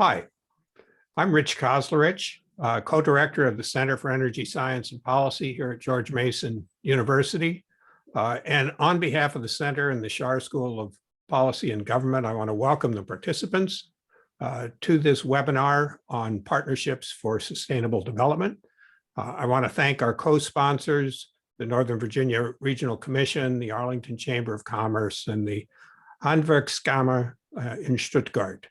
Hi, I'm Rich Koslerich, co-director of the Center for Energy Science and Policy here at George Mason University. And on behalf of the center and the Schar School of Policy and Government, I want to welcome the participants to this webinar on partnerships for sustainable development. I want to thank our co-sponsors, the Northern Virginia Regional Commission, the Arlington Chamber of Commerce, and the Handwerkskammer in Stuttgart.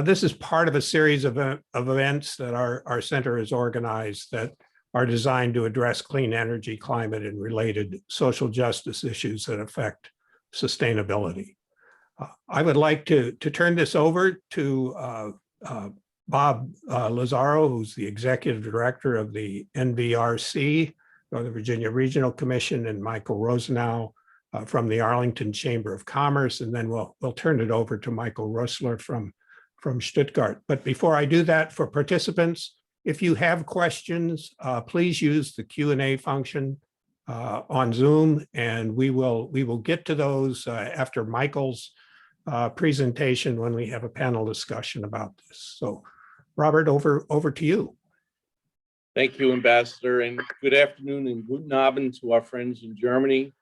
This is part of a series of events that our center has organized that are designed to address clean energy, climate, and related social justice issues that affect sustainability. I would like to turn this over to Bob Lazaro, who's the executive director of the NVRC, Northern Virginia Regional Commission, and Michael Roessler from the Arlington Chamber of Commerce, and then we'll turn it over to Michael Roessler from Stuttgart. But before I do that, for participants, if you have questions, please use the Q&A function on Zoom, and we will get to those after Michael's presentation when we have a panel discussion about this. So, Robert, over to you. Thank you, Ambassador, and good afternoon and guten Abend to our friends in Germany.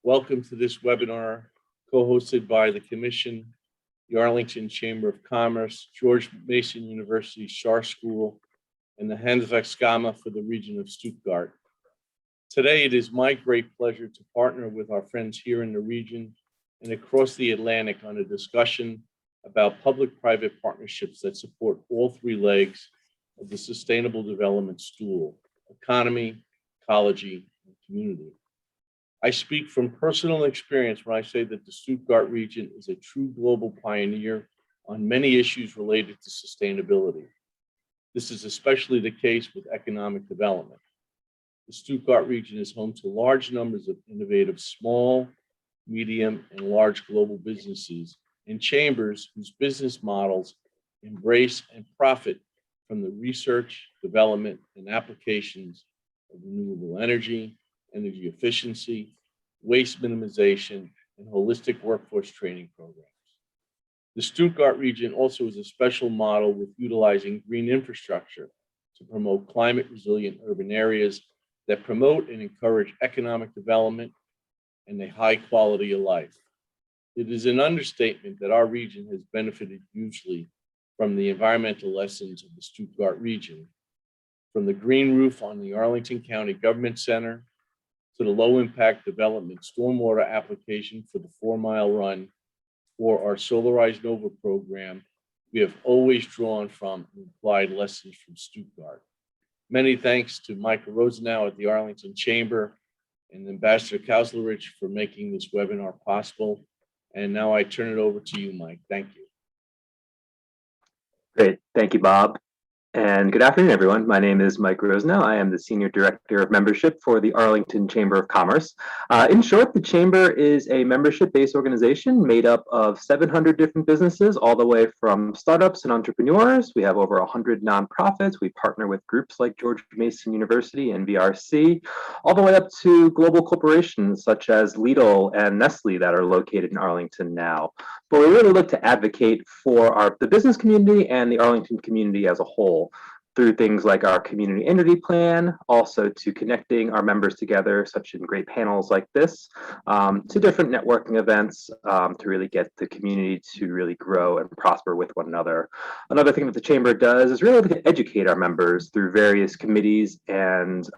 Welcome to this webinar co-hosted by the Commission, the Arlington Chamber of Commerce, George Mason University Schar School, and the Handwerkskammer for the region of Stuttgart. Today, it is my great pleasure to partner with our friends here in the region and across the Atlantic on a discussion about public-private partnerships that support all three legs of the sustainable development stool: economy, ecology, and community. I speak from personal experience when I say that the Stuttgart region is a true global pioneer on many issues related to sustainability. This is especially the case with economic development. The Stuttgart region is home to large numbers of innovative small, medium, and large global businesses and chambers whose business models embrace and profit from the research, development, and applications of renewable energy, energy efficiency, waste minimization, and holistic workforce training programs. The Stuttgart region also is a special model with utilizing green infrastructure to promote climate resilient urban areas that promote and encourage economic development and a high quality of life. It is an understatement that our region has benefited hugely from the environmental lessons of the Stuttgart region, from the green roof on the Arlington County Government Center to the low impact development stormwater application for the 4 Mile Run or our Solarized Nova program. We have always drawn from and applied lessons from Stuttgart. Many thanks to Michael Roessler at the Arlington Chamber and Ambassador Koslerich for making this webinar possible. And now I turn it over to you, Mike. Thank you. Great. Thank you, Bob. And good afternoon, everyone. My name is Mike Roessler. I am the Senior Director of Membership for the Arlington Chamber of Commerce. In short, the Chamber is a membership-based organization made up of 700 different businesses, all the way from startups and entrepreneurs. We have over 100 nonprofits. We partner with groups like George Mason University and VRC, all the way up to global corporations such as Lidl and Nestle that are located in Arlington now. But we really look to advocate for the business community and the Arlington community as a whole, through things like our community entity plan, also to connecting our members together, such in great panels like this, to different networking events to really get the community to really grow and prosper with one another. Another thing that the Chamber does is really educate our members through various committees and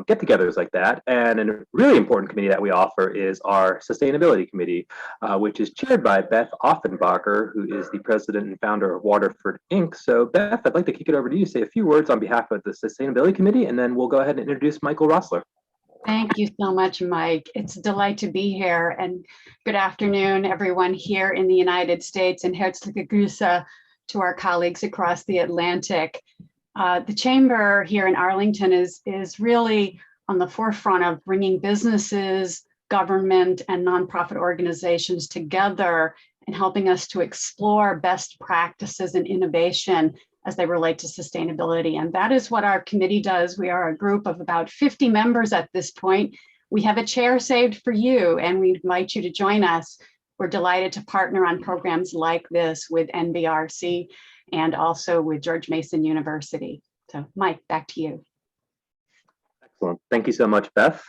get-togethers like that. And a really important committee that we offer is our Sustainability Committee, which is chaired by Beth Offenbacher, who is the president and founder of Waterford Inc. So Beth, I'd like to kick it over to you, say a few words on behalf of the Sustainability Committee, and then we'll go ahead and introduce Michael Roessler. Thank you so much, Mike. It's a delight to be here, and good afternoon, everyone here in the United States, and herzliche Grüße to our colleagues across the Atlantic. The Chamber here in Arlington is really on the forefront of bringing businesses, government, and nonprofit organizations together and helping us to explore best practices and innovation as they relate to sustainability. And that is what our committee does. We are a group of about 50 members at this point. We have a chair saved for you, and we invite you to join us. We're delighted to partner on programs like this with NVRC. and also with George Mason University. So Mike, back to you. Excellent. Thank you so much, Beth.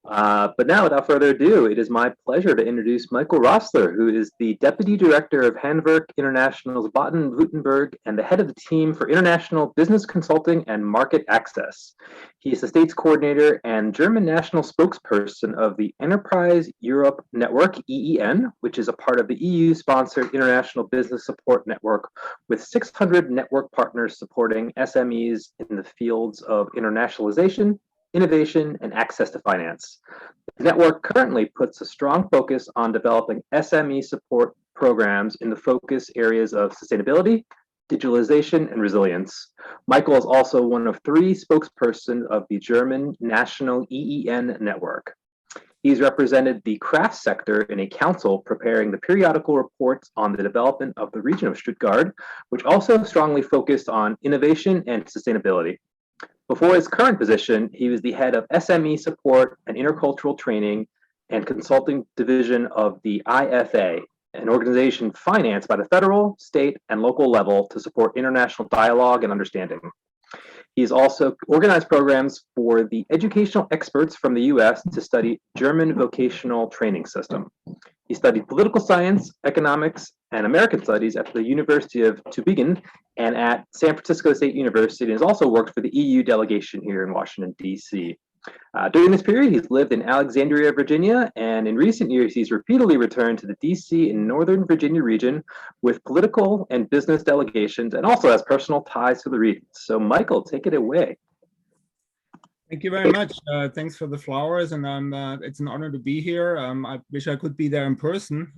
But now, without further ado, it is my pleasure to introduce Michael Roessler, who is the Deputy Director of Handwerk International Baden-Württemberg and the head of the team for International Business Consulting and Market Access. He is the state's coordinator and German national spokesperson of the Enterprise Europe Network, EEN, which is a part of the EU-sponsored International Business Support Network with 600 network partners supporting SMEs in the fields of internationalization, innovation, and access to finance. The network currently puts a strong focus on developing SME support programs in the focus areas of sustainability, digitalization, and resilience. Michael is also one of 3 spokespersons of the German national EEN network. He's represented the crafts sector in a council preparing the periodical reports on the development of the region of Stuttgart, which also strongly focused on innovation and sustainability. Before his current position, he was the head of SME support and intercultural training and consulting division of the IFA, an organization financed by the federal, state, and local level to support international dialogue and understanding. He's also organized programs for the educational experts from the US to study German vocational training system. He studied political science, economics, and American studies at the University of Tübingen and at San Francisco State University, and has also worked for the EU delegation here in Washington, D.C. During this period, he's lived in Alexandria, Virginia, and in recent years, he's repeatedly returned to the D.C. and Northern Virginia region with political and business delegations, and also has personal ties to the region. So, Michael, take it away. Thank you very much. Thanks for the flowers, and it's an honor to be here. I wish I could be there in person.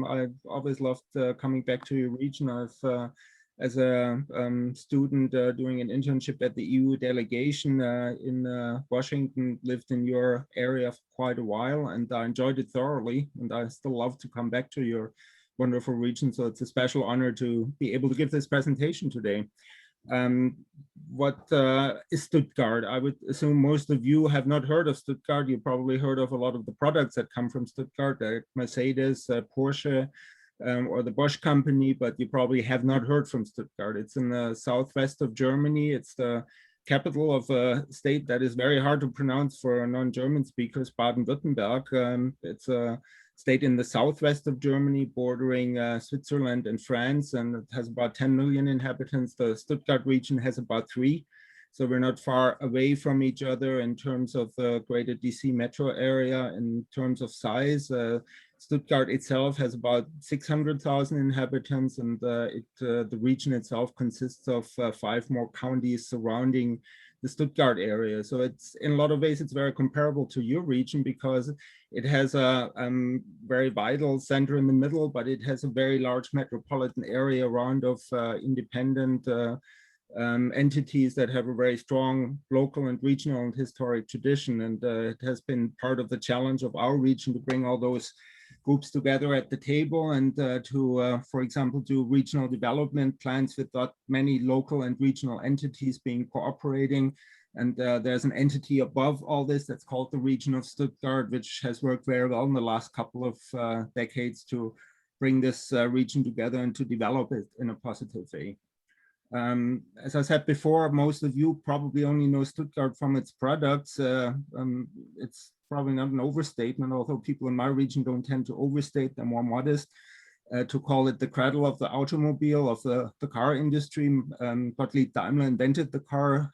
I've always loved coming back to your region. I've, as a student doing an internship at the EU delegation in Washington, lived in your area for quite a while, and I enjoyed it thoroughly, and I still love to come back to your wonderful region. So it's a special honor to be able to give this presentation today. What is Stuttgart? I would assume most of you have not heard of Stuttgart. You probably heard of a lot of the products that come from Stuttgart, like Mercedes, Porsche, or the Bosch company, but you probably have not heard from Stuttgart. It's in the southwest of Germany. It's the capital of a state that is very hard to pronounce for non-German speakers, Baden-Württemberg. It's a state in the southwest of Germany, bordering Switzerland and France, and it has about 10 million inhabitants. The Stuttgart region has about 3. So we're not far away from each other in terms of the greater DC metro area. In terms of size, Stuttgart itself has about 600,000 inhabitants, and the region itself consists of 5 more counties surrounding the Stuttgart area. So it's, in a lot of ways, it's very comparable to your region because it has a very vital center in the middle, but it has a very large metropolitan area around of independent entities that have a very strong local and regional and historic tradition. And it has been part of the challenge of our region to bring all those groups together at the table and to, for example, do regional development plans with that many local and regional entities being cooperating. And there's an entity above all this that's called the Region of Stuttgart, which has worked very well in the last couple of decades to bring this region together and to develop it in a positive way. As I said before, most of you probably only know Stuttgart from its products. It's probably not an overstatement, although people in my region don't tend to overstate, they're more modest, to call it the cradle of the automobile, of the car industry. Gottlieb Daimler invented the car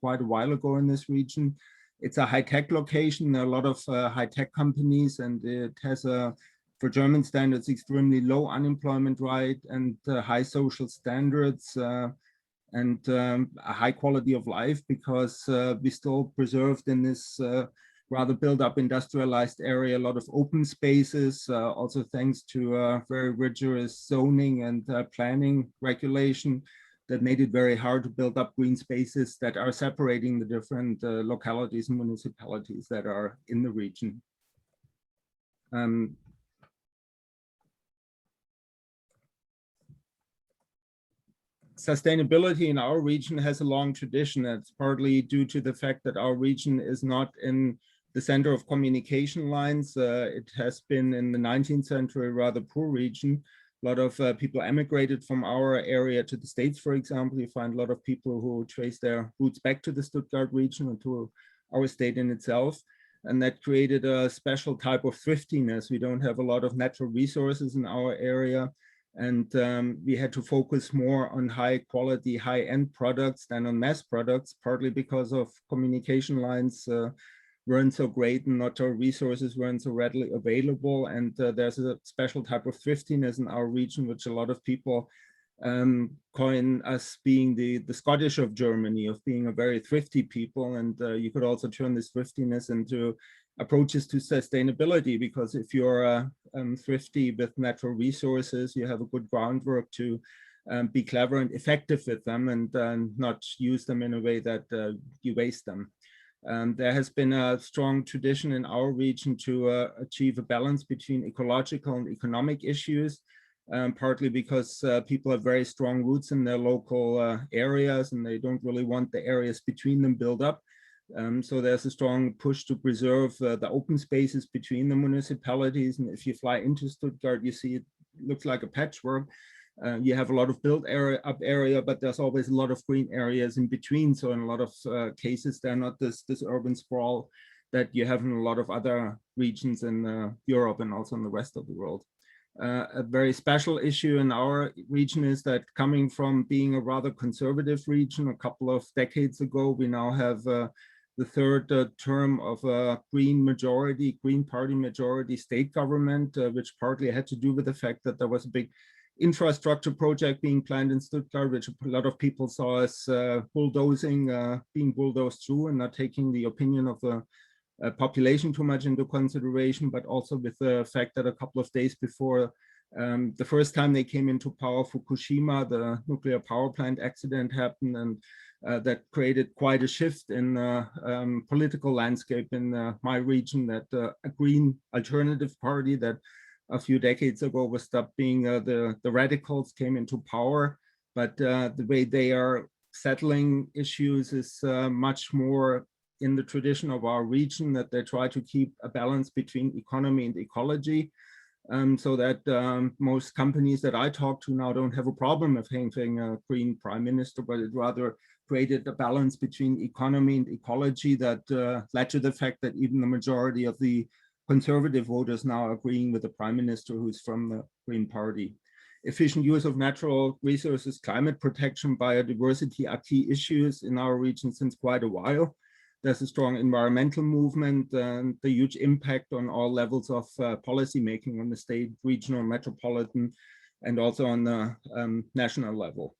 quite a while ago in this region. It's a high-tech location, there are a lot of high-tech companies, and it has a, for German standards, extremely low unemployment rate and high social standards and a high quality of life, because we still preserved in this rather built up industrialized area, a lot of open spaces, also thanks to very rigorous zoning and planning regulation that made it very hard to build up green spaces that are separating the different localities and municipalities that are in the region. Sustainability in our region has a long tradition. It's partly due to the fact that our region is not in the center of communication lines. It has been in the 19th century a rather poor region. A lot of people emigrated from our area to the States, for example. You find a lot of people who trace their roots back to the Stuttgart region and to our state in itself. And that created a special type of thriftiness. We don't have a lot of natural resources in our area. And we had to focus more on high quality, high end products than on mass products, partly because of communication lines weren't so great and natural resources weren't so readily available. And there's a special type of thriftiness in our region, which a lot of people coin us being the Scottish of Germany, of being a very thrifty people. And you could also turn this thriftiness into approaches to sustainability, because if you're thrifty with natural resources, you have a good groundwork to be clever and effective with them, and not use them in a way that you waste them. There has been a strong tradition in our region to achieve a balance between ecological and economic issues, partly because people have very strong roots in their local areas, and they don't really want the areas between them built up. So there's a strong push to preserve the open spaces between the municipalities. And if you fly into Stuttgart, you see it looks like a patchwork. You have a lot of built area, but there's always a lot of green areas in between. So in a lot of cases, they're not this urban sprawl that you have in a lot of other regions in Europe and also in the rest of the world. A very special issue in our region is that, coming from being a rather conservative region a couple of decades ago, we now have the third term of a Green Party majority state government, which partly had to do with the fact that there was a big infrastructure project being planned in Stuttgart, which a lot of people saw as being bulldozed through, and not taking the opinion of the population too much into consideration, but also with the fact that a couple of days before the first time they came into power, Fukushima, the nuclear power plant accident happened, and that created quite a shift in political landscape in my region, that a green alternative party that a few decades ago was stopped being the radicals came into power. But the way they are settling issues is much more in the tradition of our region, that they try to keep a balance between economy and ecology. So that most companies that I talk to now don't have a problem of having a green prime minister, but it rather created a balance between economy and ecology that led to the fact that even the majority of the conservative voters now are agreeing with the prime minister who's from the Green Party. Efficient use of natural resources, climate protection, biodiversity are key issues in our region since quite a while. There's a strong environmental movement and the huge impact on all levels of policy making on the state, regional, metropolitan, and also on the national level.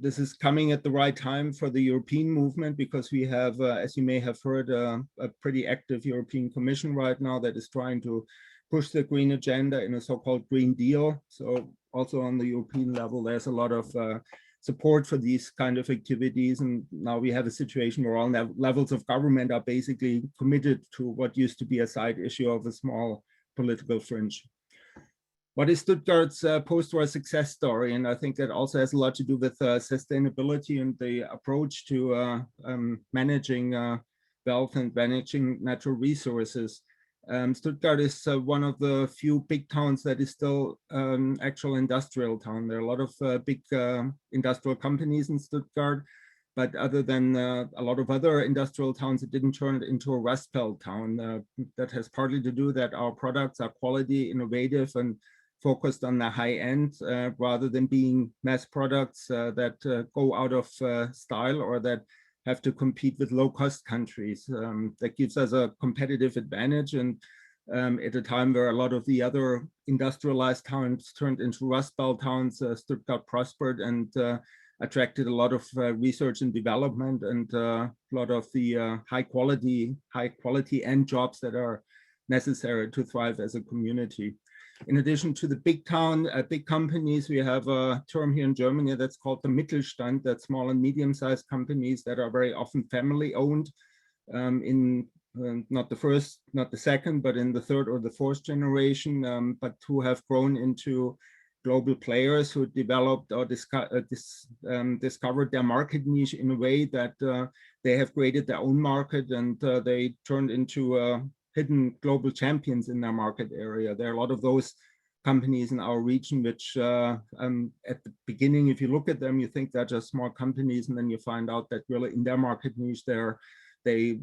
This is coming at the right time for the European movement, because we have, as you may have heard, a pretty active European Commission right now that is trying to push the green agenda in a so-called Green Deal. So also on the European level, there's a lot of support for these kind of activities. And now we have a situation where all levels of government are basically committed to what used to be a side issue of a small political fringe. What is Stuttgart's post-war success story? And I think that also has a lot to do with sustainability and the approach to managing wealth and managing natural resources. Stuttgart is one of the few big towns that is still actual industrial town. There are a lot of big industrial companies in Stuttgart, but other than a lot of other industrial towns, it didn't turn it into a Rust Belt town. That has partly to do that our products are quality, innovative, and focused on the high end, rather than being mass products that go out of style or that have to compete with low-cost countries. That gives us a competitive advantage. And at a time where a lot of the other industrialized towns turned into Rust Belt towns, Stuttgart prospered and attracted a lot of research and development, and a lot of the high quality end jobs that are necessary to thrive as a community. In addition to the big companies, we have a term here in Germany that's called the Mittelstand, that's small and medium-sized companies that are very often family-owned, in not the first, not the second, but in the third or the fourth generation, but who have grown into global players who developed or discovered their market niche in a way that they have created their own market, and they turned into hidden global champions in their market area. There are a lot of those companies in our region, which at the beginning, if you look at them, you think they're just small companies, and then you find out that really in their market niche, they're the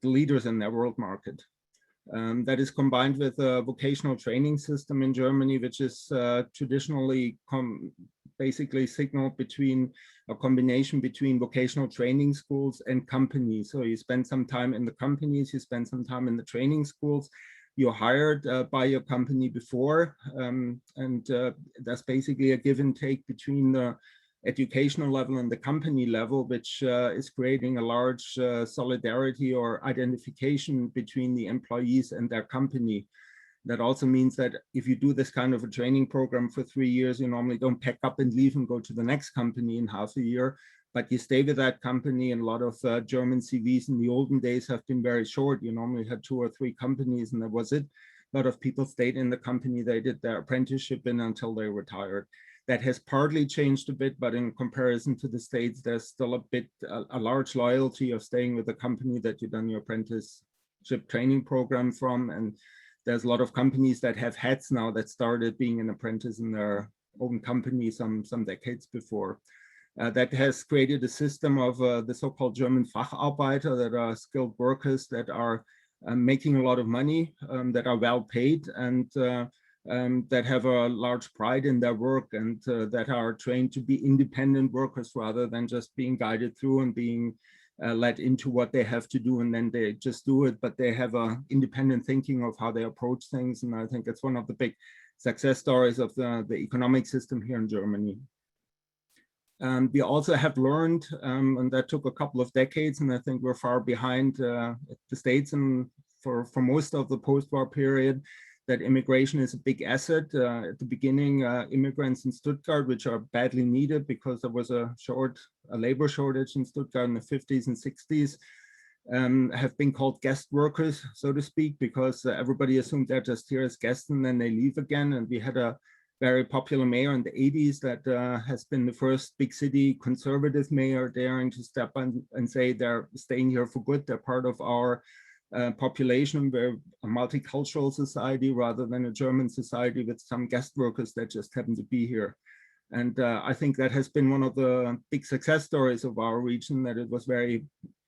leaders in their world market. That is combined with a vocational training system in Germany, which is traditionally basically signaled between a combination between vocational training schools and companies. So you spend some time in the companies, you spend some time in the training schools, you're hired by your company before, and that's basically a give and take between the educational level and the company level, which is creating a large solidarity or identification between the employees and their company. That also means that if you do this kind of a training program for 3 years, you normally don't pack up and leave and go to the next company in half a year, but you stay with that company. And a lot of German CVs in the olden days have been very short. You normally had 2 or 3 companies and that was it. A lot of people stayed in the company they did their apprenticeship in until they retired. That has partly changed a bit, but in comparison to the States, there's still a large loyalty of staying with the company that you've done your apprenticeship training program from. And there's a lot of companies that have hats now that started being an apprentice in their own company some decades before. That has created a system of the so-called German Facharbeiter, that are skilled workers that are making a lot of money, that are well paid, and that have a large pride in their work, and that are trained to be independent workers rather than just being guided through and being led into what they have to do and then they just do it, but they have a independent thinking of how they approach things. And I think it's one of the big success stories of the economic system here in Germany. We also have learned, and that took a couple of decades, and I think we're far behind the States and for most of the post-war period, that immigration is a big asset. At the beginning, immigrants in Stuttgart, which are badly needed because there was a labor shortage in Stuttgart in the 50s and 60s, have been called guest workers, so to speak, because everybody assumed they're just here as guests and then they leave again. And we had a very popular mayor in the 80s that has been the first big city conservative mayor daring to step on and say they're staying here for good. They're part of our population. We're a multicultural society rather than a German society with some guest workers that just happen to be here. And I think that has been one of the big success stories of our region, that it was very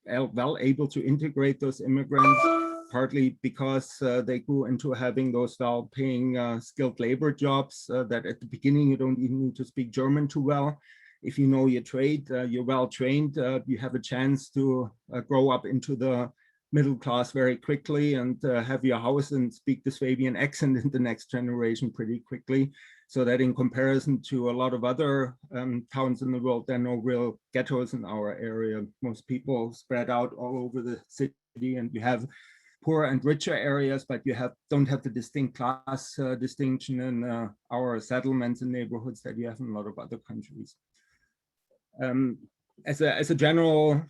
well able to integrate those immigrants, partly because they grew into having those well-paying skilled labor jobs that at the beginning you don't even need to speak German too well. If you know your trade, you're well trained, you have a chance to grow up into the middle class very quickly and have your house and speak the Swabian accent in the next generation pretty quickly. So that in comparison to a lot of other towns in the world, there are no real ghettos in our area. Most people spread out all over the city, and you have poorer and richer areas, but you don't have the distinct class distinction in our settlements and neighborhoods that you have in a lot of other countries. As a general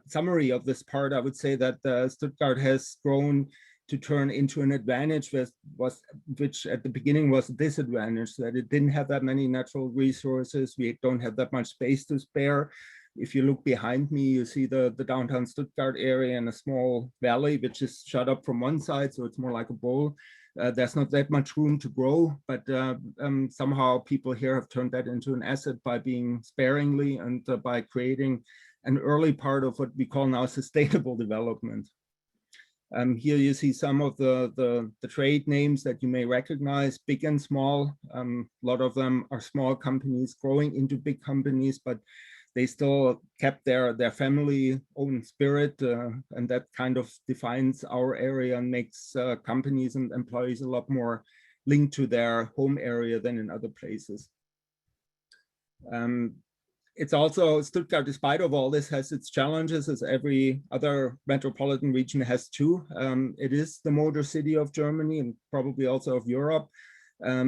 summary of this part, I would say that Stuttgart has grown to turn into an advantage, which at the beginning was a disadvantage, that it didn't have that many natural resources. We don't have that much space to spare. If you look behind me, you see the downtown Stuttgart area and a small valley, which is shut up from one side, so it's more like a bowl. There's not that much room to grow, but somehow people here have turned that into an asset by being sparingly and by creating an early part of what we call now sustainable development. Here you see some of the trade names that you may recognize, big and small. A lot of them are small companies growing into big companies, but they still kept their family-owned spirit, and that kind of defines our area and makes companies and employees a lot more linked to their home area than in other places. It's also, Stuttgart, despite of all this, has its challenges, as every other metropolitan region has too. It is the motor city of Germany and probably also of Europe,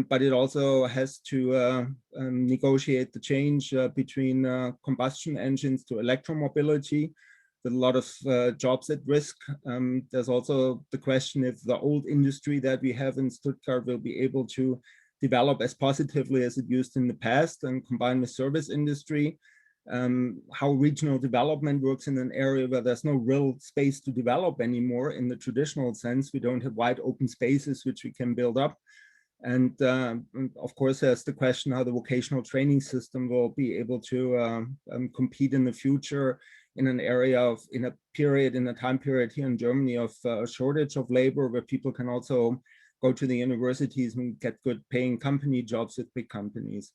but it also has to negotiate the change between combustion engines to electromobility, with a lot of jobs at risk. There's also the question if the old industry that we have in Stuttgart will be able to develop as positively as it used in the past and combine with service industry. How regional development works in an area where there's no real space to develop anymore in the traditional sense. We don't have wide open spaces which we can build up. And of course, there's the question how the vocational training system will be able to compete in the future in an area of, in a time period here in Germany of a shortage of labor, where people can also go to the universities and get good paying company jobs with big companies.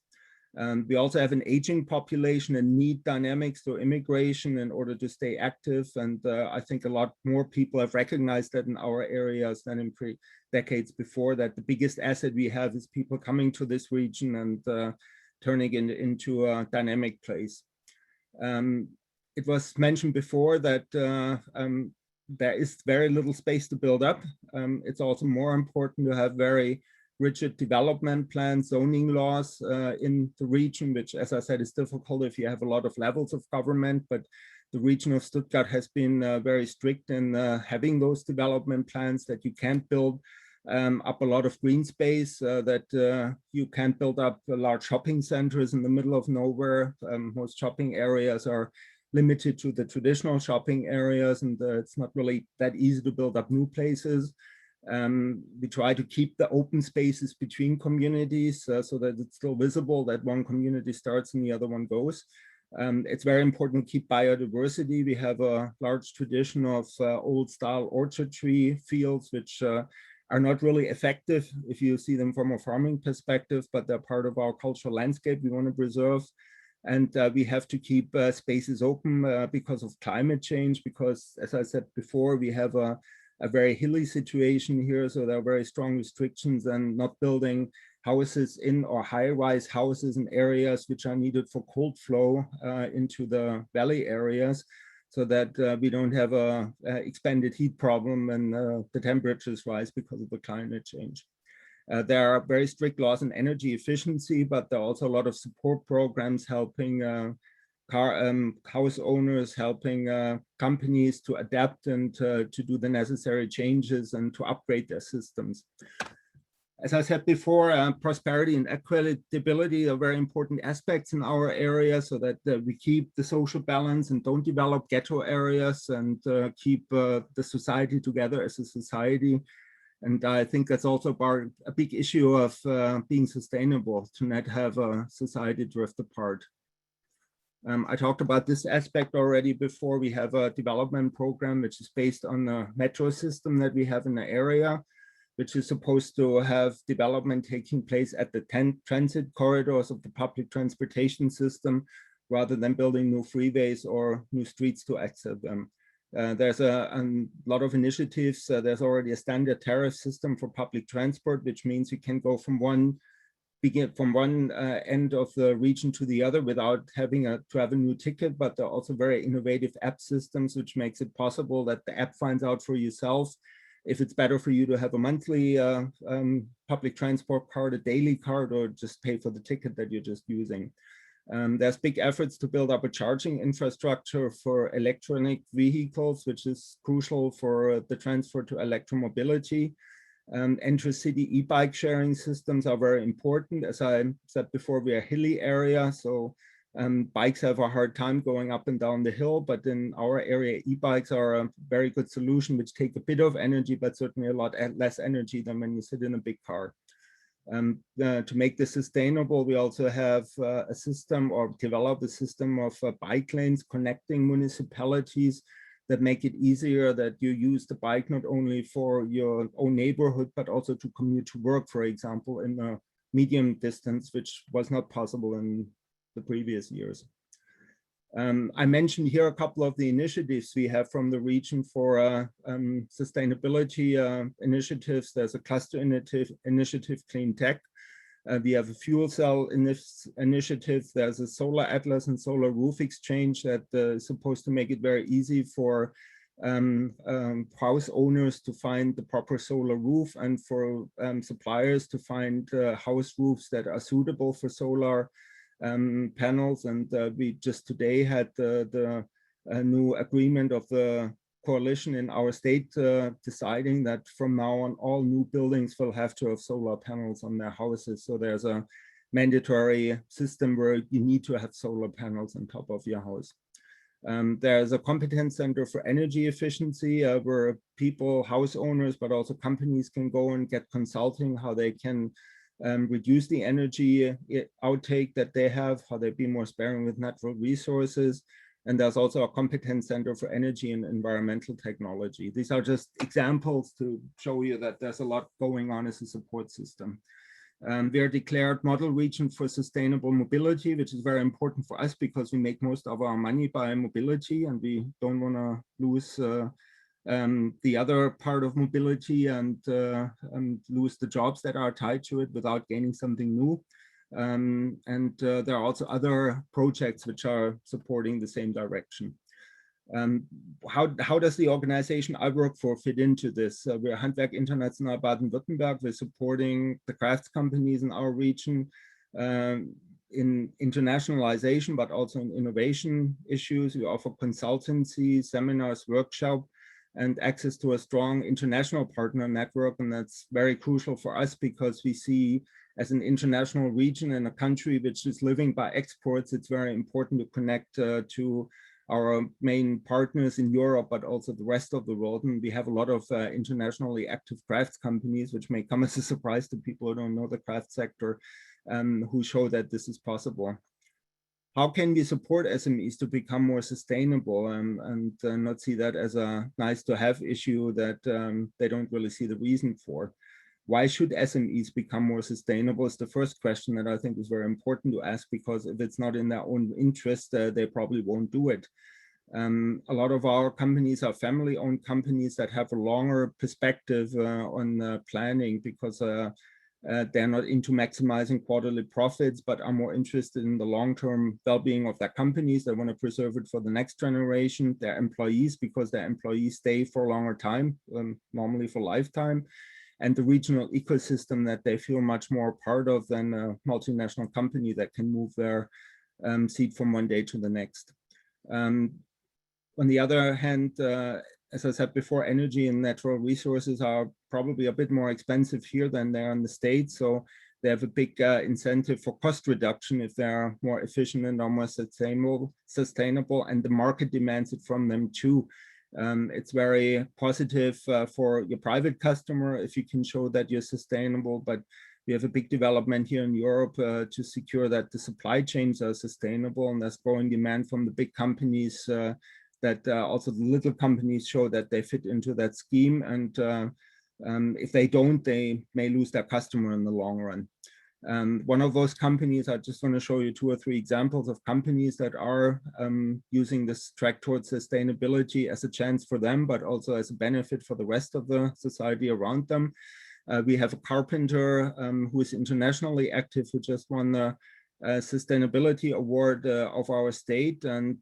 We also have an aging population and need dynamics through immigration in order to stay active. And I think a lot more people have recognized that in our areas than in decades before, that the biggest asset we have is people coming to this region and turning it into a dynamic place. It was mentioned before that there is very little space to build up. It's also more important to have very rigid development plans, zoning laws in the region, which, as I said, is difficult if you have a lot of levels of government. But the region of Stuttgart has been very strict in having those development plans, that you can't build up a lot of green space, that you can't build up large shopping centers in the middle of nowhere. Most shopping areas are limited to the traditional shopping areas, and it's not really that easy to build up new places. We try to keep the open spaces between communities so that it's still visible that one community starts and the other one goes. It's very important to keep biodiversity. We have a large tradition of old style orchard tree fields, which are not really effective if you see them from a farming perspective, but they're part of our cultural landscape we want to preserve. And we have to keep spaces open because of climate change, because, as I said before, we have a very hilly situation here. So there are very strong restrictions and not building houses in or high-rise houses in areas which are needed for cold flow into the valley areas, so that we don't have a expanded heat problem and the temperatures rise because of the climate change. There are very strict laws on energy efficiency, but there are also a lot of support programs helping house owners, helping companies to adapt and to do the necessary changes and to upgrade their systems. As I said before, prosperity and equitability are very important aspects in our area, so that we keep the social balance and don't develop ghetto areas, and keep the society together as a society. And I think that's also a big issue of being sustainable, to not have a society drift apart. I talked about this aspect already before. We have a development program which is based on the metro system that we have in the area, which is supposed to have development taking place at the transit corridors of the public transportation system, rather than building new freeways or new streets to access them. There's a lot of initiatives. There's already a standard tariff system for public transport, which means you can go from one end of the region to the other without having to have a new ticket. But there are also very innovative app systems, which makes it possible that the app finds out for yourself if it's better for you to have a monthly public transport card, a daily card, or just pay for the ticket that you're just using. There's big efforts to build up a charging infrastructure for electronic vehicles, which is crucial for the transfer to electromobility. Intra-city e-bike sharing systems are very important. As I said before, we are a hilly area, so bikes have a hard time going up and down the hill, but in our area, e-bikes are a very good solution, which take a bit of energy, but certainly a lot less energy than when you sit in a big car. To make this sustainable, we also have a system, or develop a system of bike lanes connecting municipalities that make it easier that you use the bike not only for your own neighborhood, but also to commute to work, for example, in a medium distance, which was not possible in the previous years. I mentioned here a couple of the initiatives we have from the region for sustainability initiatives. There's a cluster initiative, Clean Tech. We have a fuel cell initiative. There's a solar atlas and solar roof exchange that is supposed to make it very easy for house owners to find the proper solar roof, and for suppliers to find house roofs that are suitable for solar panels. And we just today had the new agreement of the coalition in our state deciding that from now on all new buildings will have to have solar panels on their houses. So there's a mandatory system where you need to have solar panels on top of your house. There's a competence center for energy efficiency where people, house owners, but also companies can go and get consulting how they can reduce the energy outtake that they have, how they be more sparing with natural resources. And there's also a competence center for energy and environmental technology. These are just examples to show you that there's a lot going on as a support system. We are declared model region for sustainable mobility, which is very important for us because we make most of our money by mobility, and we don't want to lose the other part of mobility and lose the jobs that are tied to it without gaining something new. There are also other projects which are supporting the same direction. How does the organization I work for fit into this? We're Handwerk International Baden-Württemberg. We're supporting the crafts companies in our region in internationalization, but also in innovation issues. We offer consultancy, seminars, workshops, and access to a strong international partner network. And that's very crucial for us because we see as an international region and a country which is living by exports, it's very important to connect to our main partners in Europe, but also the rest of the world. And we have a lot of internationally active crafts companies, which may come as a surprise to people who don't know the craft sector, who show that this is possible. How can we support SMEs to become more sustainable and not see that as a nice to have issue that they don't really see the reason for? Why should SMEs become more sustainable is the first question that I think is very important to ask, because if it's not in their own interest, they probably won't do it. A lot of our companies are family-owned companies that have a longer perspective on planning because they're not into maximizing quarterly profits, but are more interested in the long-term well-being of their companies. They want to preserve it for the next generation, their employees, because their employees stay for a longer time, normally for lifetime, and the regional ecosystem that they feel much more part of than a multinational company that can move their seat from one day to the next. On the other hand, as I said before, energy and natural resources are probably a bit more expensive here than they are in the States. So they have a big incentive for cost reduction if they are more efficient and are more sustainable, and the market demands it from them too. It's very positive for your private customer if you can show that you're sustainable, but we have a big development here in Europe to secure that the supply chains are sustainable, and there's growing demand from the big companies that also the little companies show that they fit into that scheme, and if they don't, they may lose their customer in the long run. One of those companies, I just want to show you 2 or 3 examples of companies that are using this track towards sustainability as a chance for them, but also as a benefit for the rest of the society around them. We have a carpenter who is internationally active, who just won the sustainability award of our state. And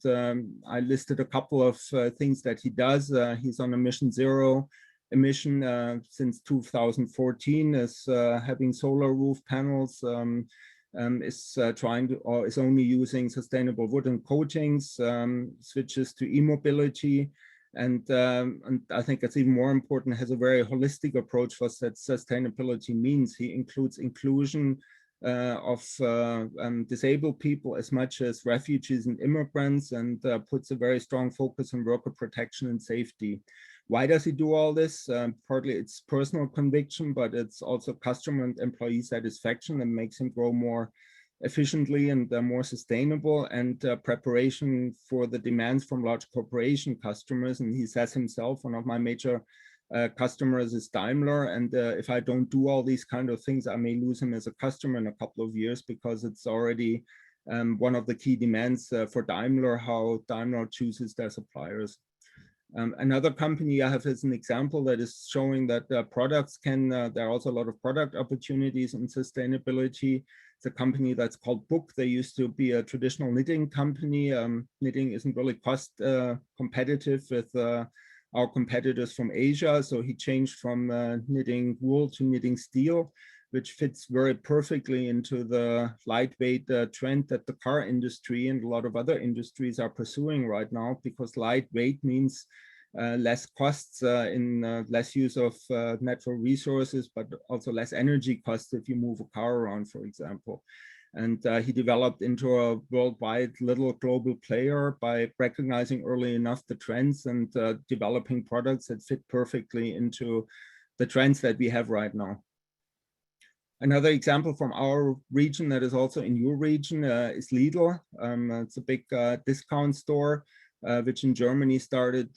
I listed a couple of things that he does. He's on a mission zero emission since 2014, is having solar roof panels, is trying to, or is only using sustainable wooden coatings, switches to e-mobility, and I think it's even more important, has a very holistic approach for what sustainability means. He includes inclusion of disabled people as much as refugees and immigrants, and puts a very strong focus on worker protection and safety. Why does he do all this? Partly it's personal conviction, but it's also customer and employee satisfaction that makes him grow more efficiently and more sustainable, and preparation for the demands from large corporation customers. And he says himself, one of my major customers is Daimler, and if I don't do all these kind of things, I may lose him as a customer in a couple of years, because it's already one of the key demands for Daimler, how Daimler chooses their suppliers. Another company I have as an example that is showing that products can, there are also a lot of product opportunities in sustainability. It's a company that's called Book. They used to be a traditional knitting company. Knitting isn't really cost competitive with our competitors from Asia. So he changed from knitting wool to knitting steel, which fits very perfectly into the lightweight trend that the car industry and a lot of other industries are pursuing right now, because lightweight means less costs in less use of natural resources, but also less energy costs if you move a car around, for example. And he developed into a worldwide little global player by recognizing early enough the trends and developing products that fit perfectly into the trends that we have right now. Another example from our region that is also in your region is Lidl. It's a big discount store, which in Germany started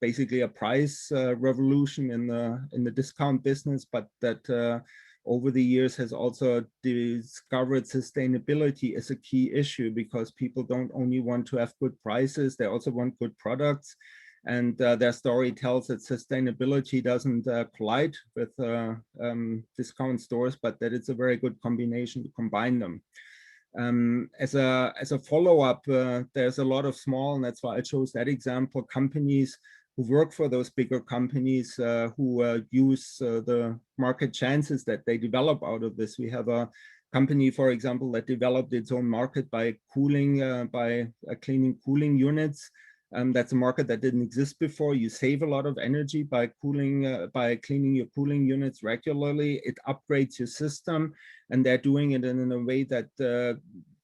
basically a price revolution in the discount business, but that over the years has also discovered sustainability as a key issue, because people don't only want to have good prices, they also want good products. And their story tells that sustainability doesn't collide with discount stores, but that it's a very good combination to combine them. As a follow-up, there's a lot of small, and that's why I chose that example, companies who work for those bigger companies who use the market chances that they develop out of this. We have a company, for example, that developed its own market by cooling, by cleaning cooling units. That's a market that didn't exist before. You save a lot of energy by cleaning your cooling units regularly. It upgrades your system, and they're doing it in a way that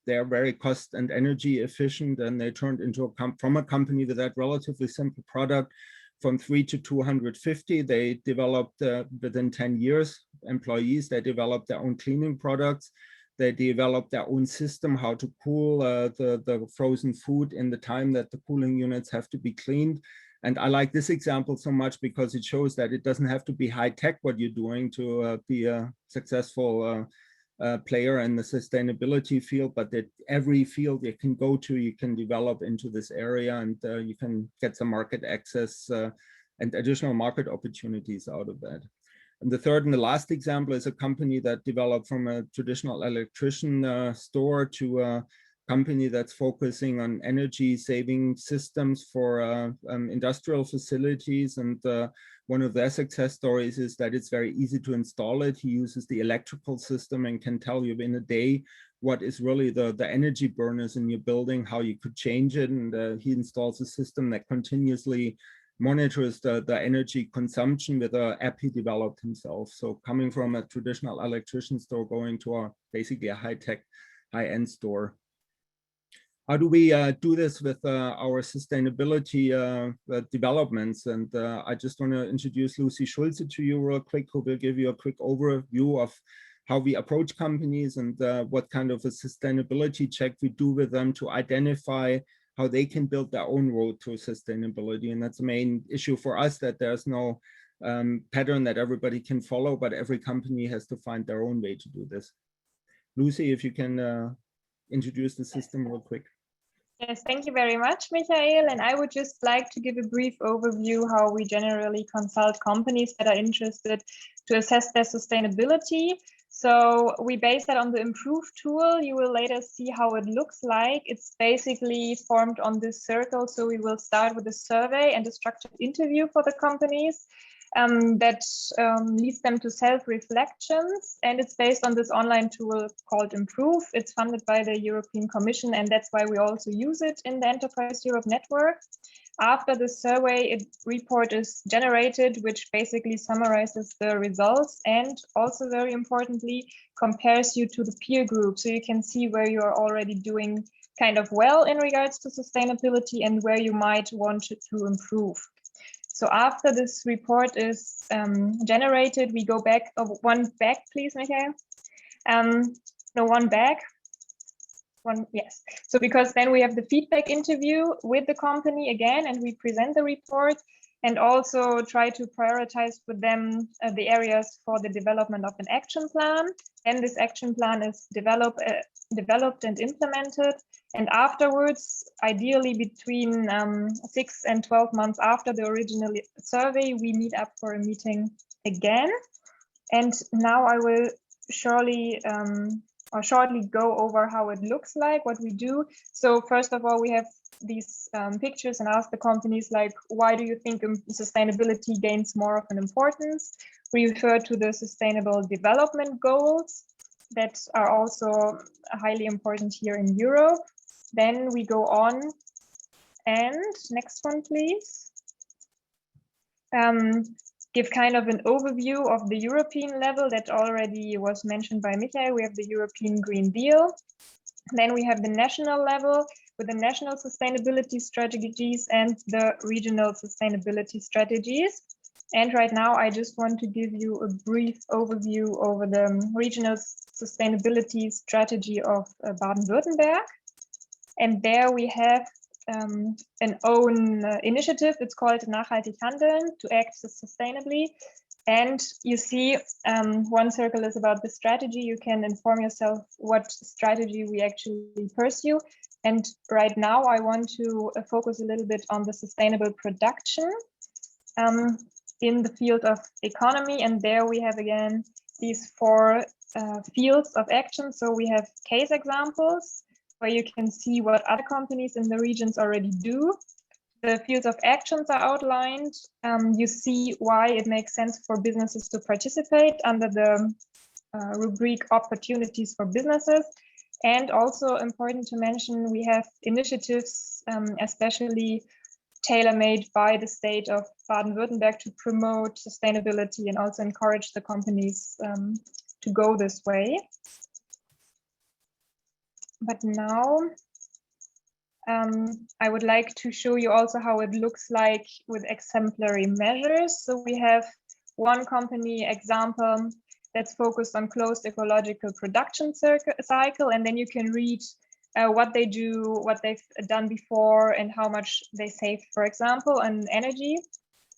they're very cost and energy efficient, and they turned into from a company with that relatively simple product from 3 to 250. They developed within 10 years, employees, they developed their own cleaning products. They developed their own system, how to cool the frozen food in the time that the cooling units have to be cleaned. And I like this example so much because it shows that it doesn't have to be high tech what you're doing to be a successful player in the sustainability field, but that every field you can go to, you can develop into this area, and you can get some market access and additional market opportunities out of that. And the third and the last example is a company that developed from a traditional electrician store to a company that's focusing on energy saving systems for industrial facilities. And one of their success stories is that it's very easy to install it. He uses the electrical system and can tell you in a day what is really the energy burners in your building, how you could change it. And he installs a system that continuously monitors the energy consumption with an app he developed himself. So coming from a traditional electrician store, going to basically a high-tech, high-end store. How do we do this with our sustainability developments? And I just want to introduce Lucy Schulze to you real quick, who will give you a quick overview of how we approach companies and what kind of a sustainability check we do with them to identify how they can build their own road to sustainability. And that's the main issue for us, that there's no pattern that everybody can follow, but every company has to find their own way to do this. Lucy, if you can introduce the system real quick. Yes, thank you very much, Michael. And I would just like to give a brief overview how we generally consult companies that are interested to assess their sustainability. So we base that on the IMP'rove tool. You will later see how it looks like. It's basically formed on this circle. So we will start with a survey and a structured interview for the companies that leads them to self-reflections. And it's based on this online tool called IMP'rove. It's funded by the European Commission, and that's why we also use it in the Enterprise Europe network. After the survey, a report is generated, which basically summarizes the results and also, very importantly, compares you to the peer group. So you can see where you're already doing kind of well in regards to sustainability and where you might want to improve. So after this report is generated, we go back, one back, please, Michael. No, one back. One, yes. So because then we have the feedback interview with the company again, and we present the report and also try to prioritize with them the areas for the development of an action plan. And this action plan is developed and implemented. And afterwards, ideally between 6 and 12 months after the original survey, we meet up for a meeting again. And now I will shortly go over how it looks like, what we do. So first of all, we have these pictures and ask the companies, like, why do you think sustainability gains more of an importance? We refer to the sustainable development goals that are also highly important here in Europe. Then we go on, and next one, please. Give kind of an overview of the European level that already was mentioned by Michael. We have the European Green Deal. Then we have the national level with the national sustainability strategies and the regional sustainability strategies. And right now, I just want to give you a brief overview over the regional sustainability strategy of Baden-Württemberg. And there we have an own initiative. It's called Nachhaltig Handeln, to act sustainably. And you see, one circle is about the strategy. You can inform yourself what strategy we actually pursue. And right now, I want to focus a little bit on the sustainable production in the field of economy. And there we have, again, these four fields of action. So we have case examples, where you can see what other companies in the regions already do. The fields of actions are outlined. You see why it makes sense for businesses to participate under the rubric opportunities for businesses. And also important to mention, we have initiatives, especially tailor-made by the state of Baden-Württemberg to promote sustainability and also encourage the companies to go this way. But now I would like to show you also how it looks like with exemplary measures. So we have one company example that's focused on closed ecological production cycle, and then you can read what they do, what they've done before, and how much they saved, for example, on energy.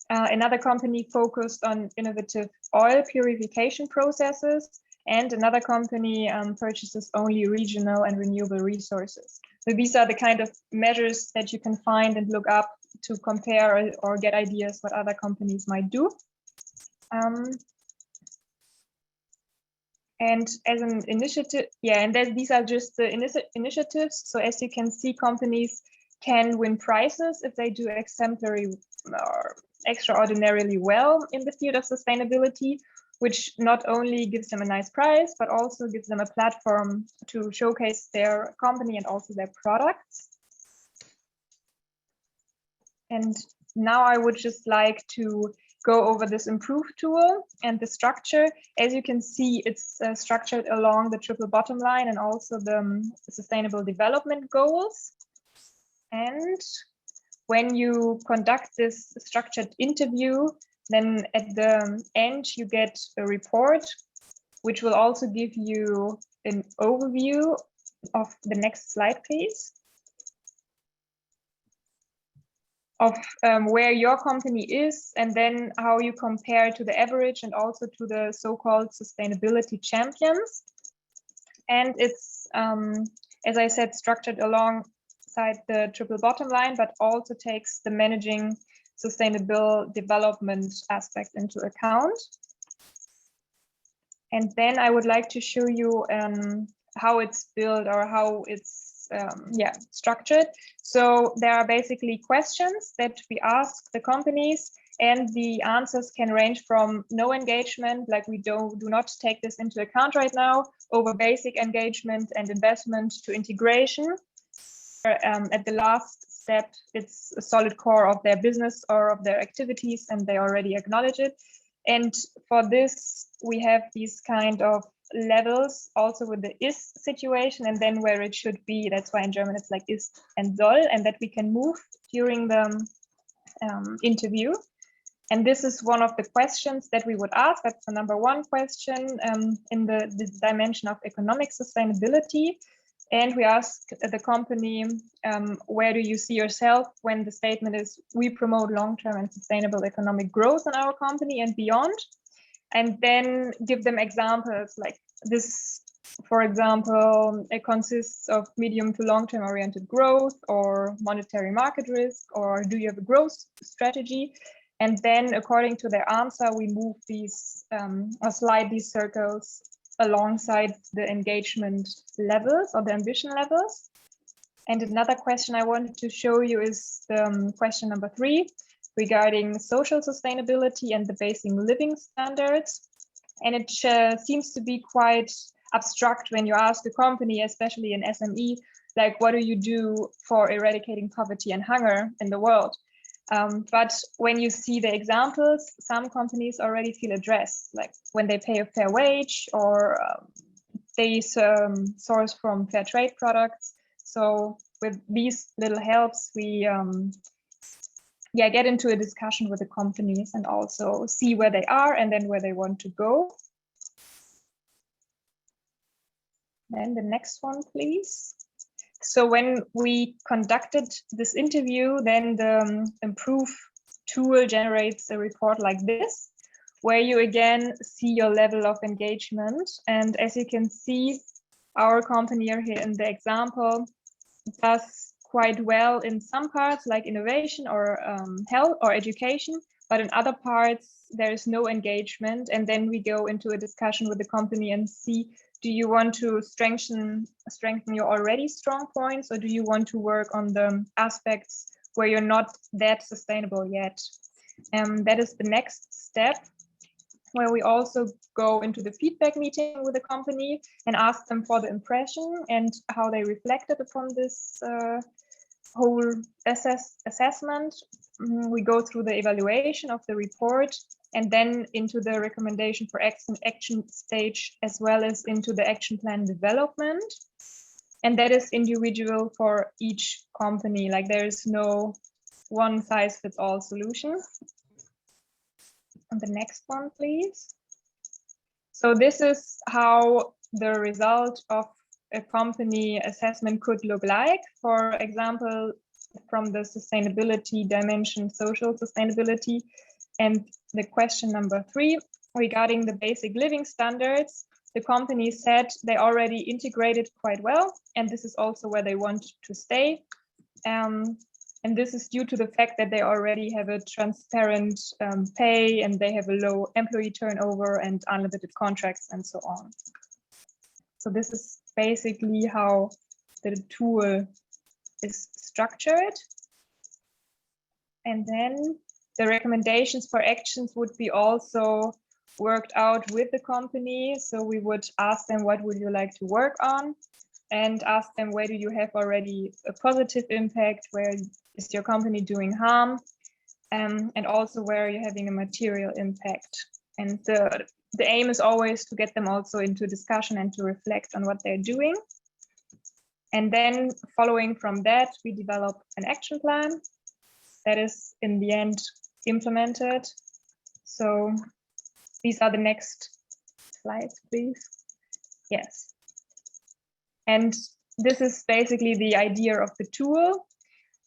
Another company focused on innovative oil purification processes, and another company purchases only regional and renewable resources. So these are the kind of measures that you can find and look up to compare or get ideas what other companies might do. And as an initiative, these are just the initiatives. So as you can see, companies can win prizes if they do exemplary or extraordinarily well in the field of sustainability, which not only gives them a nice prize, but also gives them a platform to showcase their company and also their products. And now I would just like to go over this IMP'rove tool and the structure. As you can see, it's structured along the triple bottom line and also the sustainable development goals. And when you conduct this structured interview, then at the end, you get a report, which will also give you an overview of the next slide, please, of where your company is, and then how you compare to the average and also to the so-called sustainability champions. And it's, as I said, structured alongside the triple bottom line, but also takes the managing sustainable development aspect into account. And then I would like to show you how it's built or how it's structured. So there are basically questions that we ask the companies, and the answers can range from no engagement, like we do not take this into account right now, over basic engagement and investment, to integration. At the last step, it's a solid core of their business or of their activities, and they already acknowledge it. And for this, we have these kind of levels also with the is situation, and then where it should be. That's why in German it's like ist and soll, and that we can move during the interview. And this is one of the questions that we would ask. That's the number one question in the dimension of economic sustainability. And we ask the company, where do you see yourself when the statement is, we promote long-term and sustainable economic growth in our company and beyond? And then give them examples like this, for example, it consists of medium to long-term oriented growth or monetary market risk, or do you have a growth strategy? And then according to their answer, we move these or slide these circles alongside the engagement levels or the ambition levels. And another question I wanted to show you is question number 3, regarding social sustainability and the basic living standards. And it seems to be quite abstract when you ask a company, especially an SME, like, what do you do for eradicating poverty and hunger in the world? But when you see the examples, some companies already feel addressed, like when they pay a fair wage, or they source from fair trade products. So with these little helps, we yeah, get into a discussion with the companies and also see where they are and then where they want to go. Then the next one, please. So when we conducted this interview, then the IMP'rove tool generates a report like this, where you again see your level of engagement. And as you can see, our company here in the example does quite well in some parts like innovation or health or education, but in other parts there is no engagement. And then we go into a discussion with the company and see, do you want to strengthen your already strong points, or do you want to work on the aspects where you're not that sustainable yet? That is the next step, where we also go into the feedback meeting with the company and ask them for the impression and how they reflected upon this whole assessment. We go through the evaluation of the report and then into the recommendation for action stage, as well as into the action plan development. And that is individual for each company. Like there is no one size fits all solution. And the next one, please. So this is how the result of a company assessment could look like. For example, from the sustainability dimension, social sustainability. And the question number 3, regarding the basic living standards, the company said they already integrated quite well, and this is also where they want to stay. And this is due to the fact that they already have a transparent pay, and they have a low employee turnover and unlimited contracts and so on. So this is basically how the tool is structured. And then the recommendations for actions would be also worked out with the company. So we would ask them, what would you like to work on? And ask them, where do you have already a positive impact? Where is your company doing harm? And also where are you having a material impact? And the aim is always to get them also into discussion and to reflect on what they're doing. And then following from that, we develop an action plan that is in the end implemented. So these are the next slides, please. Yes. And this is basically the idea of the tool.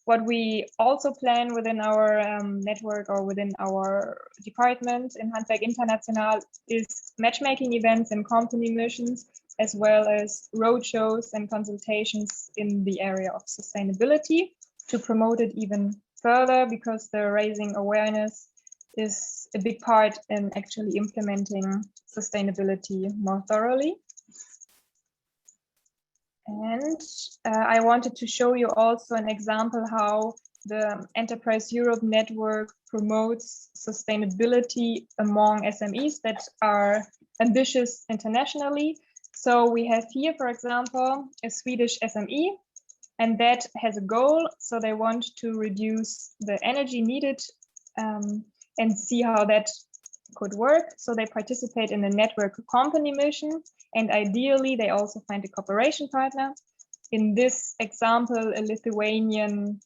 What we also plan within our network or within our department in Handwerk International is matchmaking events and company missions, as well as roadshows and consultations in the area of sustainability to promote it even further, because the raising awareness is a big part in actually implementing sustainability more thoroughly. And I wanted to show you also an example how the Enterprise Europe network promotes sustainability among SMEs that are ambitious internationally. So we have here, for example, a Swedish SME, and that has a goal. So they want to reduce the energy needed and see how that could work. So they participate in a network company mission, and ideally they also find a cooperation partner. In this example, a Lithuanian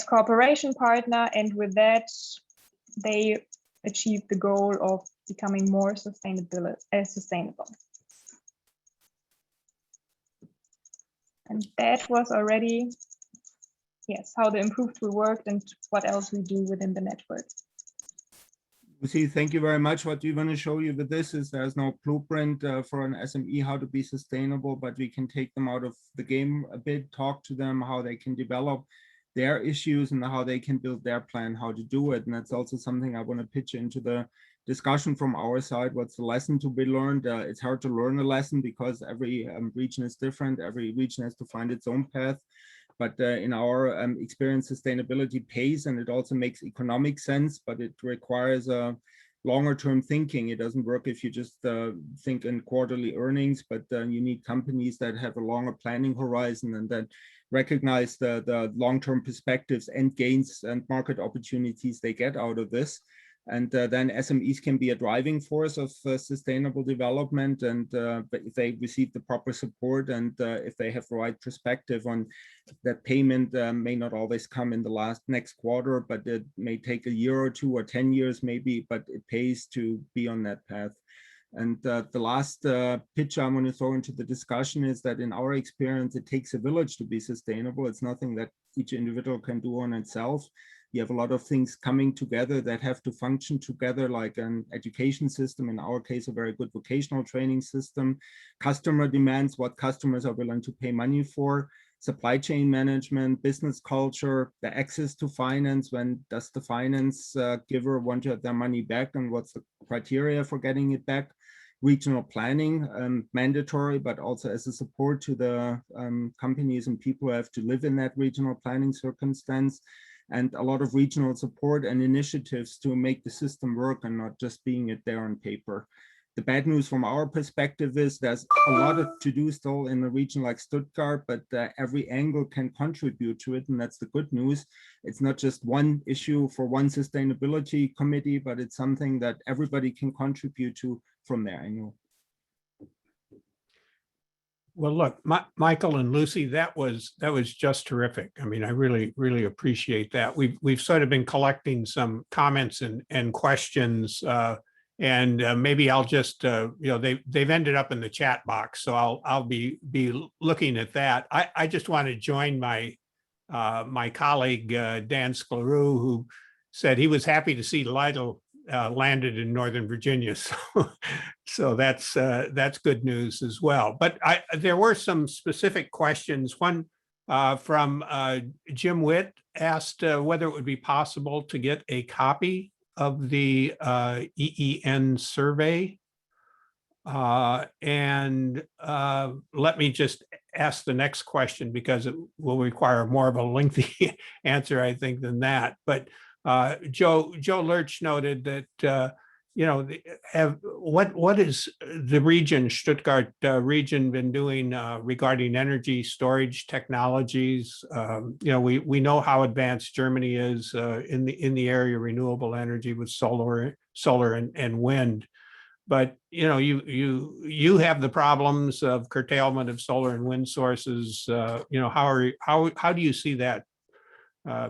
cooperation partner, and with that they achieve the goal of becoming more sustainable. And that was already, yes, how the IMP'rove tool worked and what else we do within the network. Lucy, thank you very much. What we want to show you with this is there's no blueprint for an SME how to be sustainable, but we can take them out of the game a bit, talk to them how they can develop their issues and how they can build their plan, how to do it. And that's also something I want to pitch into the discussion from our side. What's the lesson to be learned? It's hard to learn a lesson because every region is different. Every region has to find its own path. But in our experience, sustainability pays, and it also makes economic sense, but it requires a longer term thinking. It doesn't work if you just think in quarterly earnings, but you need companies that have a longer planning horizon and that recognize the long-term perspectives and gains and market opportunities they get out of this. And then SMEs can be a driving force of sustainable development, and if they receive the proper support and if they have the right perspective on that, payment may not always come in the next quarter, but it may take a year or two or 10 years maybe, but it pays to be on that path. And the last pitch I want to throw into the discussion is that in our experience, it takes a village to be sustainable. It's nothing that each individual can do on itself. You have a lot of things coming together that have to function together, like an education system, in our case, a very good vocational training system, customer demands, what customers are willing to pay money for, supply chain management, business culture, the access to finance, when does the finance giver want to have their money back and what's the criteria for getting it back, regional planning, mandatory, but also as a support to the companies and people who have to live in that regional planning circumstance, and a lot of regional support and initiatives to make the system work and not just being it there on paper. The bad news from our perspective is there's a lot to do still in a region like Stuttgart, but every angle can contribute to it, and that's the good news. It's not just one issue for one sustainability committee, but it's something that everybody can contribute to from their angle. Well, look, Michael and Lucy, that was just terrific. I mean, I really appreciate that. We've sort of been collecting some comments and questions, and maybe I'll just they've ended up in the chat box, so I'll be looking at that. I just want to join my my colleague Dan Scleroux, who said he was happy to see Lytle landed in Northern Virginia, so that's good news as well. But there were some specific questions. One from Jim Witt asked whether it would be possible to get a copy of the EEN survey. And let me just ask the next question, because it will require more of a lengthy answer, I think, than that. But Joe Lurch noted that what is the region, Stuttgart region, been doing regarding energy storage technologies? We know how advanced Germany is in the area of renewable energy with solar and wind. But you have the problems of curtailment of solar and wind sources. How do you see that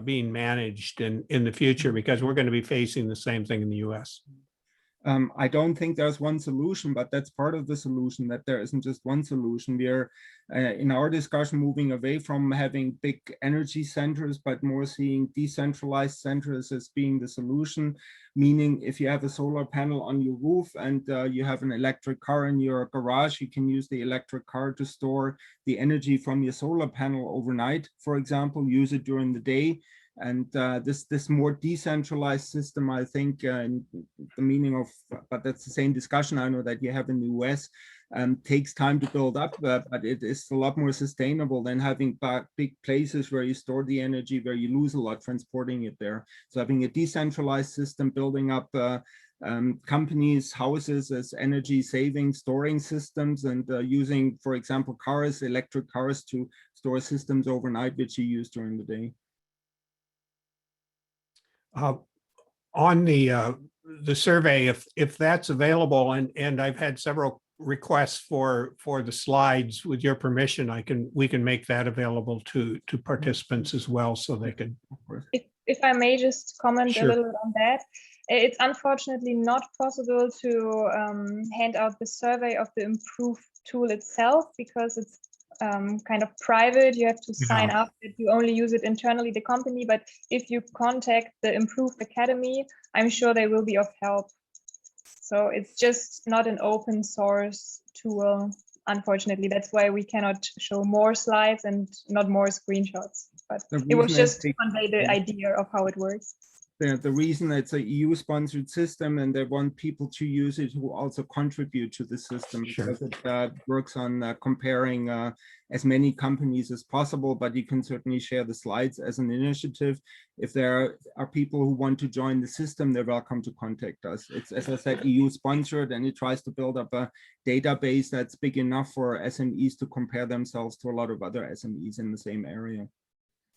being managed in the future? Because we're going to be facing the same thing in the US. I don't think there's one solution, but that's part of the solution, that there isn't just one solution. We are, in our discussion, moving away from having big energy centers, but more seeing decentralized centers as being the solution. Meaning, if you have a solar panel on your roof and you have an electric car in your garage, you can use the electric car to store the energy from your solar panel overnight, for example, use it during the day. And this more decentralized system, I think, the meaning of, but that's the same discussion I know that you have in the US, takes time to build up, but it is a lot more sustainable than having big places where you store the energy, where you lose a lot transporting it there. So having a decentralized system, building up companies, houses as energy saving storing systems, and using, for example, cars, electric cars to store systems overnight, which you use during the day. On the survey, if that's available, and I've had several requests for the slides, with your permission, we can make that available to participants as well, so they can. If I may just comment Sure. a little bit on that. It's unfortunately not possible to hand out the survey of the IMP'rove tool itself, because it's kind of private. You have to sign up that you only use it internally, the company. But if you contact the IMP'rove Academy, I'm sure they will be of help. So it's just not an open source tool, unfortunately. That's why we cannot show more slides and not more screenshots. But it was just to convey the idea of how it works. The reason it's a EU-sponsored system, and they want people to use it who also contribute to the system, Sure. because it works on comparing as many companies as possible, but you can certainly share the slides as an initiative. If there are people who want to join the system, they're welcome to contact us. It's, as I said, EU-sponsored, and it tries to build up a database that's big enough for SMEs to compare themselves to a lot of other SMEs in the same area.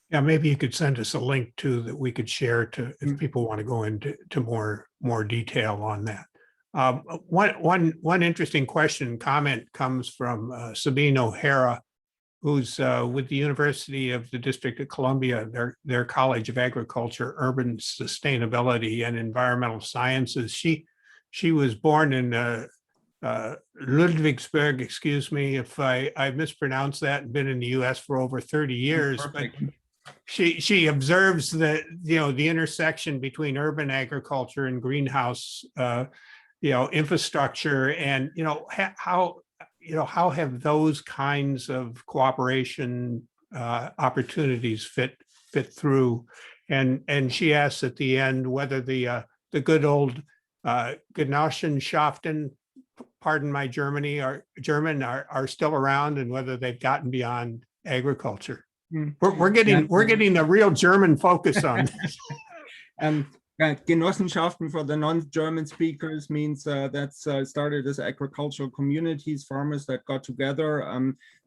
Yeah, maybe you could send us a link too that we could share to if people want to go into more detail on that. One interesting question comment comes from Sabine O'Hara, who's with the University of the District of Columbia, their College of Agriculture, Urban Sustainability and Environmental Sciences. She was born in Ludwigsburg, excuse me if I mispronounced that, and been in the US for over 30 years. Perfect. But she observes the the intersection between urban agriculture and greenhouse infrastructure, and how have those kinds of cooperation opportunities fit through, and she asks at the end whether the good old Genossenschaften, pardon my German, are still around, and whether they've gotten beyond agriculture. We're getting a real German focus on this. Genossenschaften for the non-German speakers means that's started as agricultural communities, farmers that got together,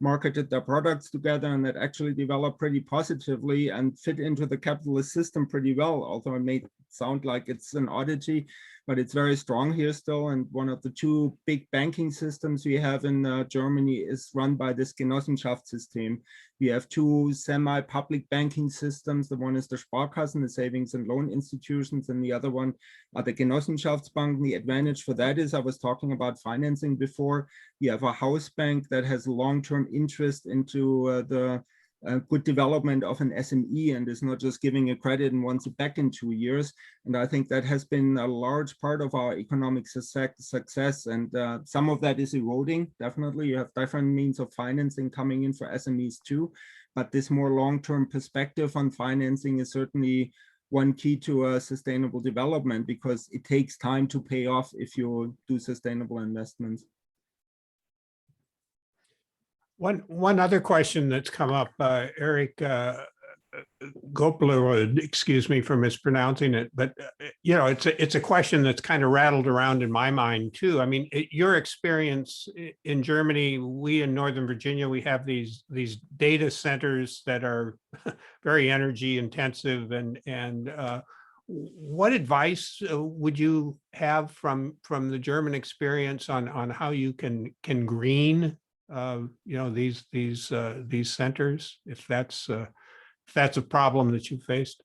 marketed their products together, and that actually developed pretty positively and fit into the capitalist system pretty well, although it may sound like it's an oddity, but it's very strong here still. And one of the two big banking systems we have in Germany is run by this Genossenschaftssystem. We have two semi-public banking systems. The one is the Sparkassen, the savings and loan institutions, and the other one are the Genossenschaftsbanken. The advantage for that is, I was talking about financing before. We have a house bank that has long-term interest into the good development of an SME, and is not just giving a credit and wants it back in 2 years. And I think that has been a large part of our economic success. And some of that is eroding, definitely. You have different means of financing coming in for SMEs too. But this more long-term perspective on financing is certainly one key to sustainable development, because it takes time to pay off if you do sustainable investments. One other question that's come up, Eric Gopler, excuse me for mispronouncing it, but it's a question that's kind of rattled around in my mind too. I mean, your experience in Germany, we in Northern Virginia, we have these data centers that are very energy intensive, and what advice would you have from the German experience on how you can green these centers, if that's a problem that you faced?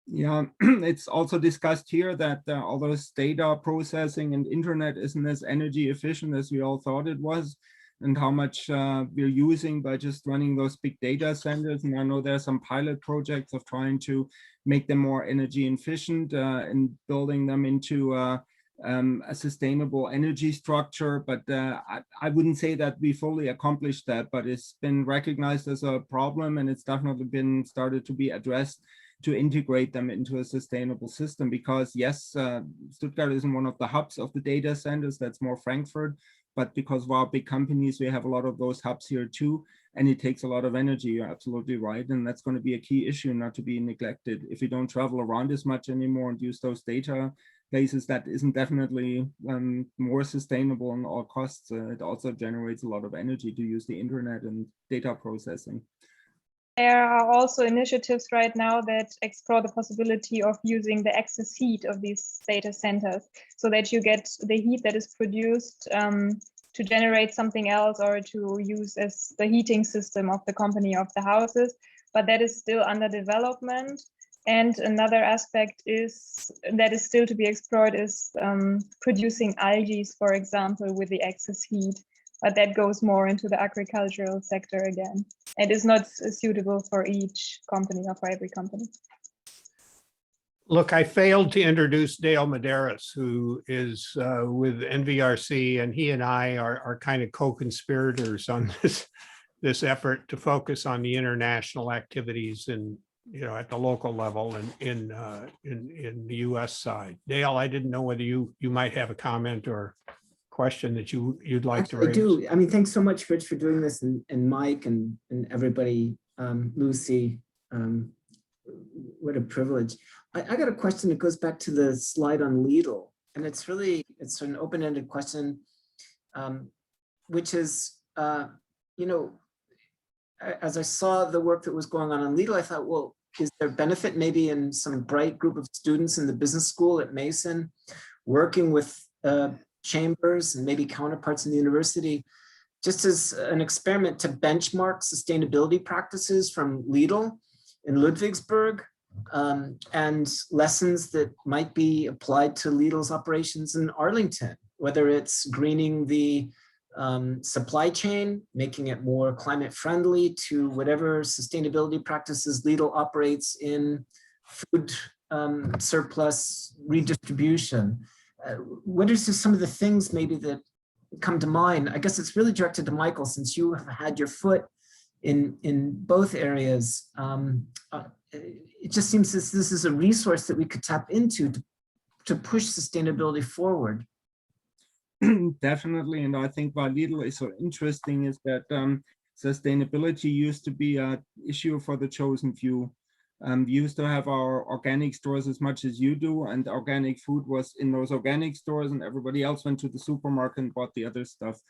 Yeah, it's also discussed here that although data processing and internet isn't as energy efficient as we all thought it was, and how much we're using by just running those big data centers. And I know there are some pilot projects of trying to make them more energy efficient and building them into a sustainable energy structure, but I wouldn't say that we fully accomplished that, but it's been recognized as a problem, and it's definitely been started to be addressed to integrate them into a sustainable system. Because yes, Stuttgart isn't one of the hubs of the data centers, that's more Frankfurt, but because of our big companies, we have a lot of those hubs here too, and it takes a lot of energy. You're absolutely right, and that's going to be a key issue not to be neglected. If we don't travel around as much anymore and use those data places, that isn't definitely more sustainable on all costs. It also generates a lot of energy to use the internet and data processing. There are also initiatives right now that explore the possibility of using the excess heat of these data centers, so that you get the heat that is produced to generate something else, or to use as the heating system of the company, of the houses. But that is still under development. And another aspect that is still to be explored is producing algae, for example, with the excess heat. But that goes more into the agricultural sector again. It is not suitable for each company or for every company. Look, I failed to introduce Dale Medeiros, who is with NVRC, and he and I are kind of co-conspirators on this effort to focus on the international activities and at the local level and in the US side. Dale, I didn't know whether you might have a comment or question that you'd like to raise. I do. I mean, thanks so much, Rich, for doing this, and Mike and everybody, Lucy. What a privilege. I got a question that goes back to the slide on Lidl, and it's an open-ended question, which is, as I saw the work that was going on Lidl, I thought, well, is there benefit maybe in some bright group of students in the business school at Mason working with chambers and maybe counterparts in the university, just as an experiment to benchmark sustainability practices from Lidl in Ludwigsburg, and lessons that might be applied to Lidl's operations in Arlington, whether it's greening the supply chain, making it more climate friendly, to whatever sustainability practices Lidl operates in food surplus redistribution. What are some of the things maybe that come to mind? I guess it's really directed to Michael, since you have had your foot in both areas. It just seems this is a resource that we could tap into to push sustainability forward. Definitely, and I think why Lidl is so interesting is that sustainability used to be an issue for the chosen few. We used to have our organic stores as much as you do, and organic food was in those organic stores, and everybody else went to the supermarket and bought the other stuff.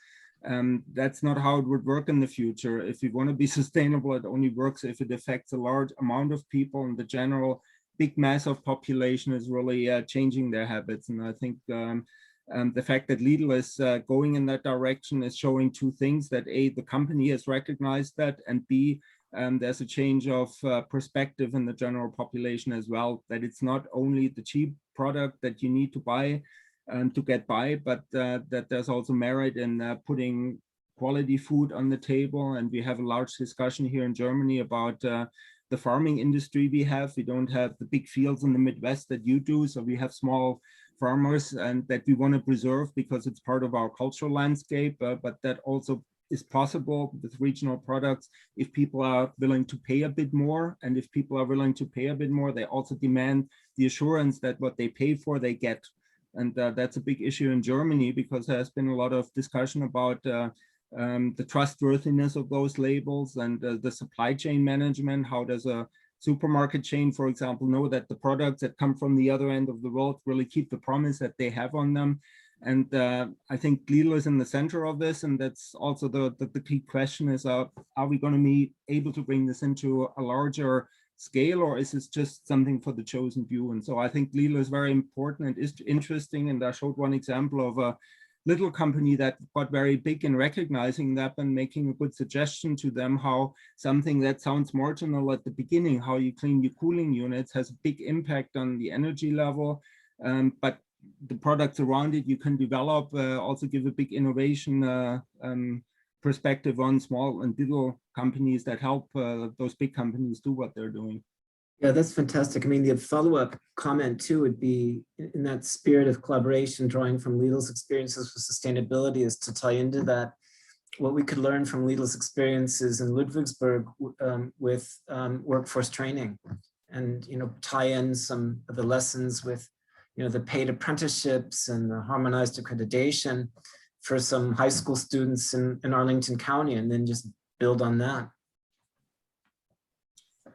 That's not how it would work in the future. If you want to be sustainable, it only works if it affects a large amount of people, and the general big mass of population is really changing their habits. And I think the fact that Lidl is going in that direction is showing two things: that A, the company has recognized that, and B, there's a change of perspective in the general population as well, that it's not only the cheap product that you need to buy to get by, but that there's also merit in putting quality food on the table. And we have a large discussion here in Germany about the farming industry we have. We don't have the big fields in the Midwest that you do, so we have small farmers, and that we want to preserve because it's part of our cultural landscape, but that also is possible with regional products if people are willing to pay a bit more. And if people are willing to pay a bit more, they also demand the assurance that what they pay for, they get. And that's a big issue in Germany, because there's been a lot of discussion about the trustworthiness of those labels and the supply chain management. How does a supermarket chain, for example, know that the products that come from the other end of the world really keep the promise that they have on them? And I think Lidl is in the center of this, and that's also the key question is, are we going to be able to bring this into a larger scale, or is this just something for the chosen few? And so I think Lidl is very important and is interesting, and I showed one example of a little company that got very big in recognizing that and making a good suggestion to them how something that sounds marginal at the beginning, how you clean your cooling units, has a big impact on the energy level, but the products around it you can develop, also give a big innovation perspective on small and little companies that help those big companies do what they're doing. Yeah, that's fantastic. I mean, the follow-up comment too would be, in that spirit of collaboration, drawing from Lidl's experiences with sustainability, is to tie into that what we could learn from Lidl's experiences in Ludwigsburg with workforce training, and tie in some of the lessons with the paid apprenticeships and the harmonized accreditation for some high school students in Arlington County, and then just build on that.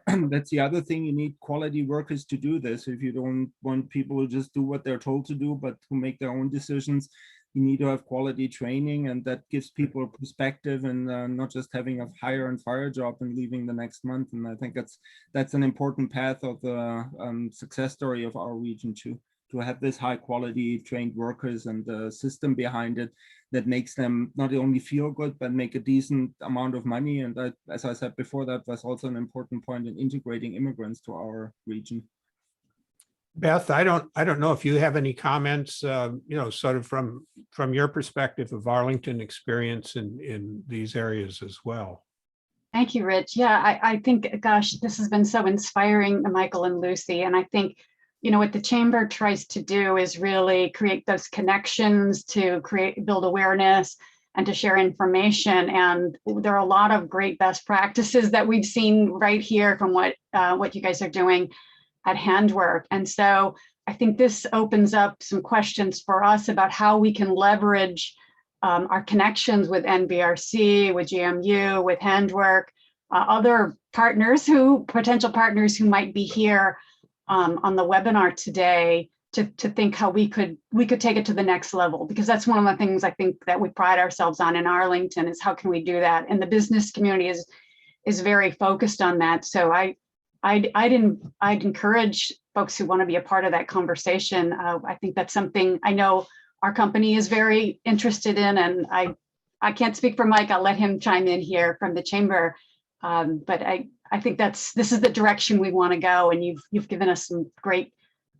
That's the other thing, you need quality workers to do this. If you don't want people to just do what they're told to do, but to make their own decisions, you need to have quality training, and that gives people a perspective, and not just having a hire and fire job and leaving the next month. And I think that's an important path of the success story of our region too, to have this high quality trained workers and the system behind it that makes them not only feel good, but make a decent amount of money. And that, as I said before, that was also an important point in integrating immigrants to our region. Beth, I don't know if you have any comments, sort of from your perspective of Arlington experience in these areas as well. Thank you, Rich. Yeah, I think, gosh, this has been so inspiring, Michael and Lucy. And I think, what the Chamber tries to do is really create those connections to build awareness and to share information. And there are a lot of great best practices that we've seen right here from what you guys are doing at Handwerk. And so I think this opens up some questions for us about how we can leverage our connections with NBRC, with GMU, with Handwerk, other potential partners who might be here on the webinar today, to think how we could take it to the next level, because that's one of the things I think that we pride ourselves on in Arlington, is how can we do that? And the business community is very focused on that. So I I'd encourage folks who want to be a part of that conversation. I think that's something I know our company is very interested in, and I can't speak for Mike. I'll let him chime in here from the chamber. But I think this is the direction we want to go, and you've given us some great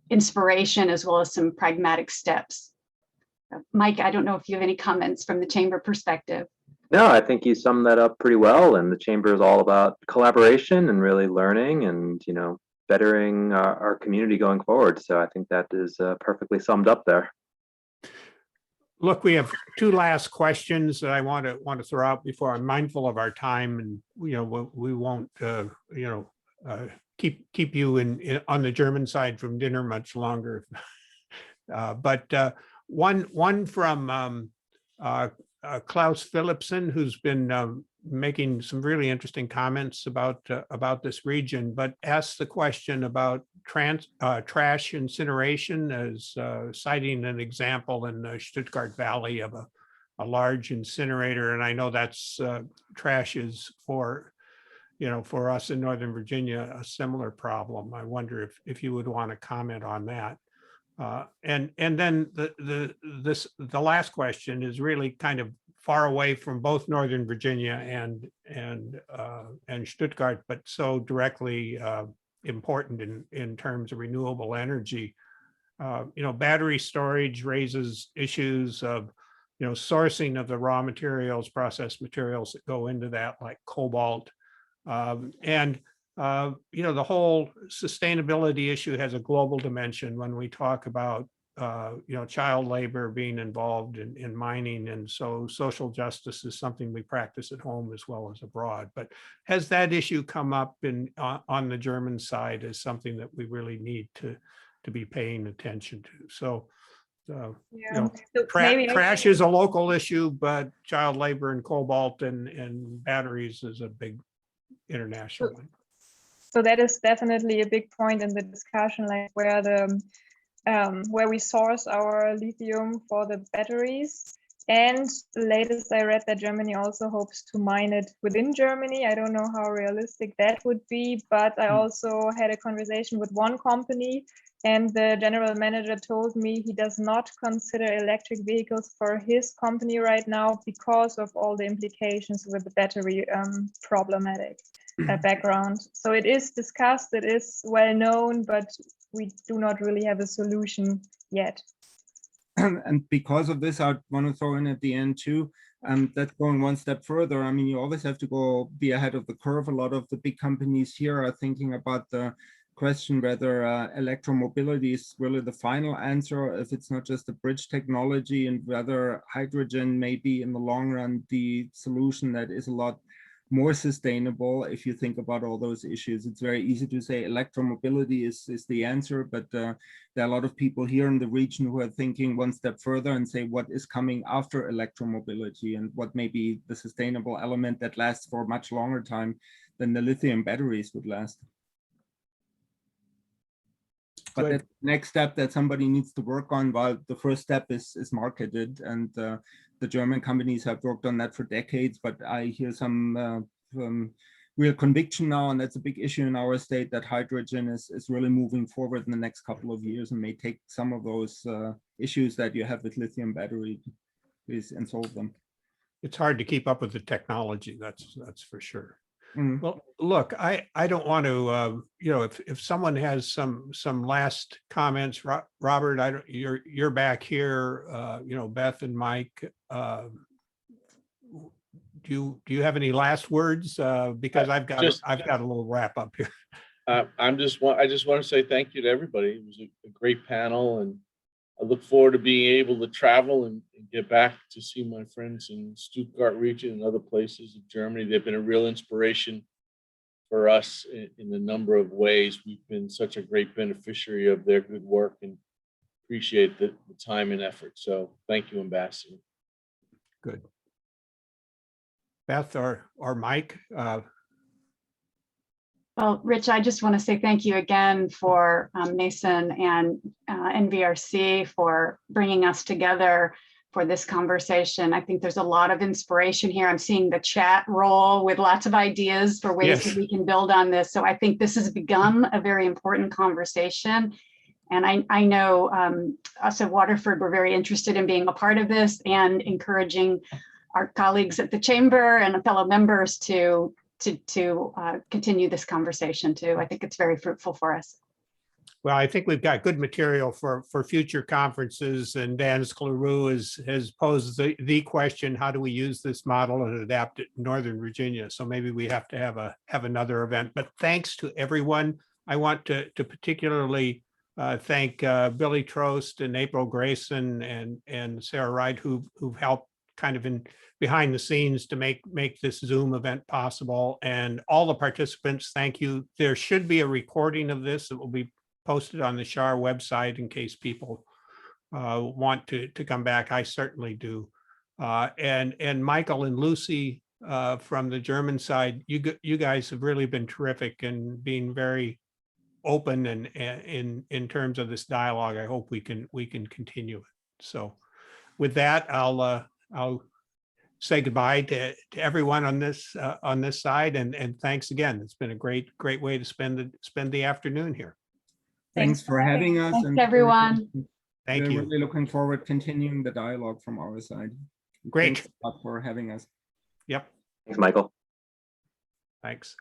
inspiration as well as some pragmatic steps. Mike, I don't know if you have any comments from the chamber perspective. No, I think you summed that up pretty well. And the chamber is all about collaboration and really learning and, bettering our community going forward. So I think that is perfectly summed up there. Look, we have two last questions that I want to throw out before I'm mindful of our time, and we won't keep you on the German side from dinner much longer. But one from Klaus Philipson, who's been making some really interesting comments about this region, but asked the question about trash incineration, as citing an example in the Stuttgart Valley of a large incinerator. And I know that's trash is for us in Northern Virginia, a similar problem. I wonder if you would want to comment on that. And then the last question is really kind of far away from both Northern Virginia and Stuttgart, but so directly important in terms of renewable energy. Battery storage raises issues of sourcing of the raw materials, processed materials that go into that, like cobalt, and the whole sustainability issue has a global dimension when we talk about child labor being involved in mining. And so social justice is something we practice at home as well as abroad. But has that issue come up on the German side as something that we really need to be paying attention to? So, trash is a local issue, but child labor and cobalt and batteries is a big international one. So that is definitely a big point in the discussion, like where we source our lithium for the batteries. And the latest I read that Germany also hopes to mine it within Germany. I don't know how realistic that would be, but I also had a conversation with one company, and the general manager told me he does not consider electric vehicles for his company right now because of all the implications with the battery problematic background. So it is discussed, it is well known, but we do not really have a solution yet. And because of this, I want to throw in at the end too, that's going one step further. I mean, you always have to be ahead of the curve. A lot of the big companies here are thinking about the question whether electromobility is really the final answer, if it's not just a bridge technology, and whether hydrogen may be in the long run the solution that is a lot more sustainable. If you think about all those issues, it's very easy to say electromobility is the answer, but there are a lot of people here in the region who are thinking one step further and say what is coming after electromobility and what may be the sustainable element that lasts for a much longer time than the lithium batteries would last. But that next step that somebody needs to work on, while the first step is marketed, and the German companies have worked on that for decades, but I hear some real conviction now, and that's a big issue in our state, that hydrogen is really moving forward in the next couple of years and may take some of those issues that you have with lithium batteries and solve them. It's hard to keep up with the technology, that's for sure. Mm. Well, look, I don't want to, if someone has some last comments, Robert, you're back here, Beth and Mike, do you have any last words? Because I've got a little wrap up here. I just want to say thank you to everybody. It was a great panel, and I look forward to being able to travel and get back to see my friends in Stuttgart region and other places of Germany. They've been a real inspiration for us in a number of ways. We've been such a great beneficiary of their good work and appreciate the time and effort. So thank you, Ambassador. Good. Beth or Mike? Well, Rich, I just want to say thank you again for Mason and NVRC for bringing us together this conversation. I think there's a lot of inspiration here. I'm seeing the chat roll with lots of ideas for ways that Yes. we can build on this. So I think this has become a very important conversation. And I know us at Waterford, we're very interested in being a part of this and encouraging our colleagues at the chamber and fellow members to continue this conversation too. I think it's very fruitful for us. Well, I think we've got good material for future conferences, and Dan Scleroux has posed the question, how do we use this model and adapt it in Northern Virginia? So maybe we have to have another event. But thanks to everyone. I want to particularly thank Billy Trost and April Grayson and Sarah Wright, who've helped kind of in behind the scenes to make this Zoom event possible. And all the participants, thank you. There should be a recording of this that will be posted on the Schar website in case people want to come back. I certainly do. And Michael and Lucy from the German side, you guys have really been terrific and being very open and in terms of this dialogue. I hope we can continue it. So with that, I'll say goodbye to everyone on this side, and thanks again. It's been a great way to spend the afternoon here. Thanks for having us. Thanks, and everyone. Thank we're you. really looking forward to continuing the dialogue from our side. Great. Thanks a lot for having us. Yep. Thanks, Michael. Thanks.